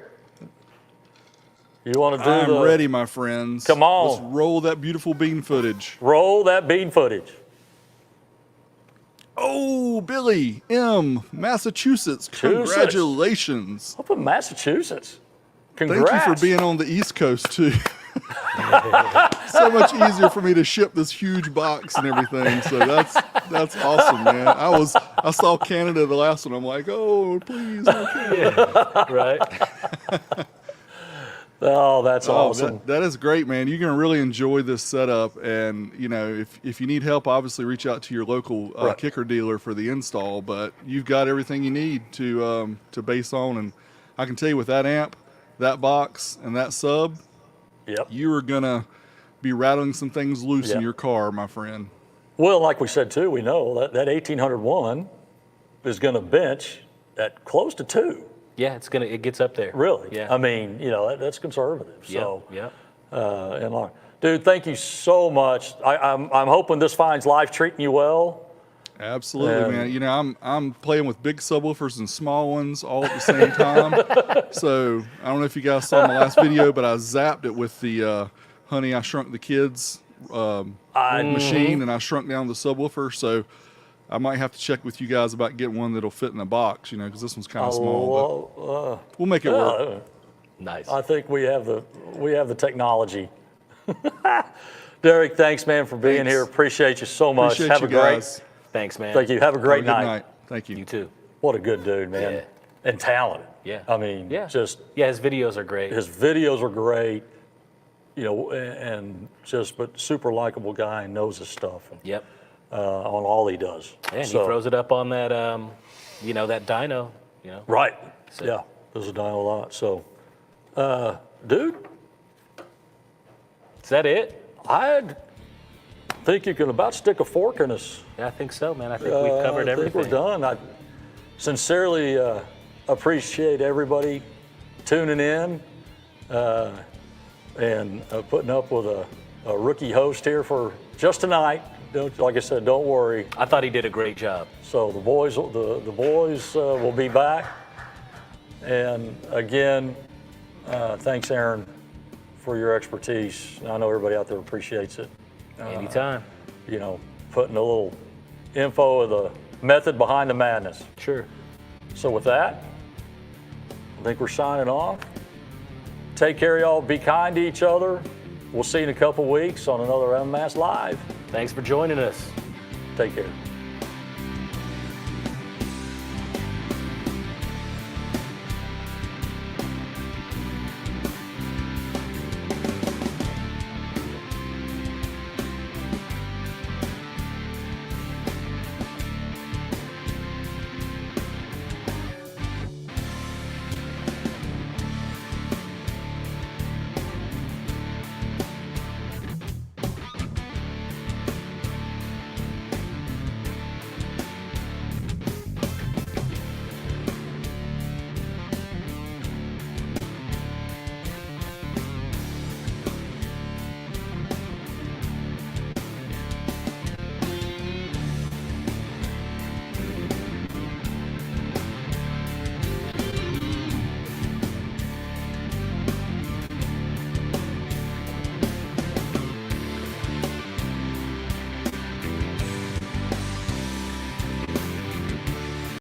you want to do I'm ready, my friends. Come on. Let's roll that beautiful bean footage. Roll that bean footage. Oh, Billy M., Massachusetts. Congratulations. Up in Massachusetts. Congrats. Thank you for being on the East Coast, too. So much easier for me to ship this huge box and everything. So that's awesome, man. I saw Canada the last one. I'm like, oh, please, no Canada. Right. Oh, that's awesome. That is great, man. You're going to really enjoy this setup. And, if you need help, obviously reach out to your local Kicker dealer for the install. But you've got everything you need to base on. And I can tell you with that amp, that box, and that sub, you are going to be rattling some things loose in your car, my friend. Well, like we said, too, we know that 1801 is going to bench at close to 2. Yeah, it gets up there. Really? Yeah. I mean, that's conservative. So, yeah. Dude, thank you so much. I'm hoping this finds life treating you well. Absolutely, man. You know, I'm playing with big subwoofers and small ones all at the same time. So I don't know if you guys saw my last video, but I zapped it with the Honey, I Shrunk the Kids machine, and I shrunk down the subwoofer. So I might have to check with you guys about getting one that'll fit in a box, you know, because this one's kind of small. But we'll make it work. Nice. I think we have the technology. Derek, thanks, man, for being here. Appreciate you so much. Appreciate Have you a great. guys. Thanks, man. Thank you. Have a great Have a good night. Thank you. You too. What a good dude, man. Yeah. And talented. Yeah. I mean, just his videos are great. his videos are great. You know, and just but super likable guy and knows his stuff. And, Yep. on all he does. And So- he throws it up on that, you know, that dyno. You know. Right. So- Yeah. There's a dyno a lot. So, dude, Is that it? I think you can about stick a fork in us. Yeah, I think so, man. I think we've covered I everything. think we're done. I sincerely appreciate everybody tuning in and putting up with a rookie host here for just tonight. Like I said, don't worry. I thought he did a great job. So the boys will be back. And again, thanks, Aaron, for your expertise. I know everybody out there appreciates it. Anytime. You know, putting a little info of the method behind the madness. Sure. So with that, I think we're signing off. Take care, y'all. Be kind to each other. We'll see you in a couple weeks on another UnMasked Live. Thanks for joining us. Take care.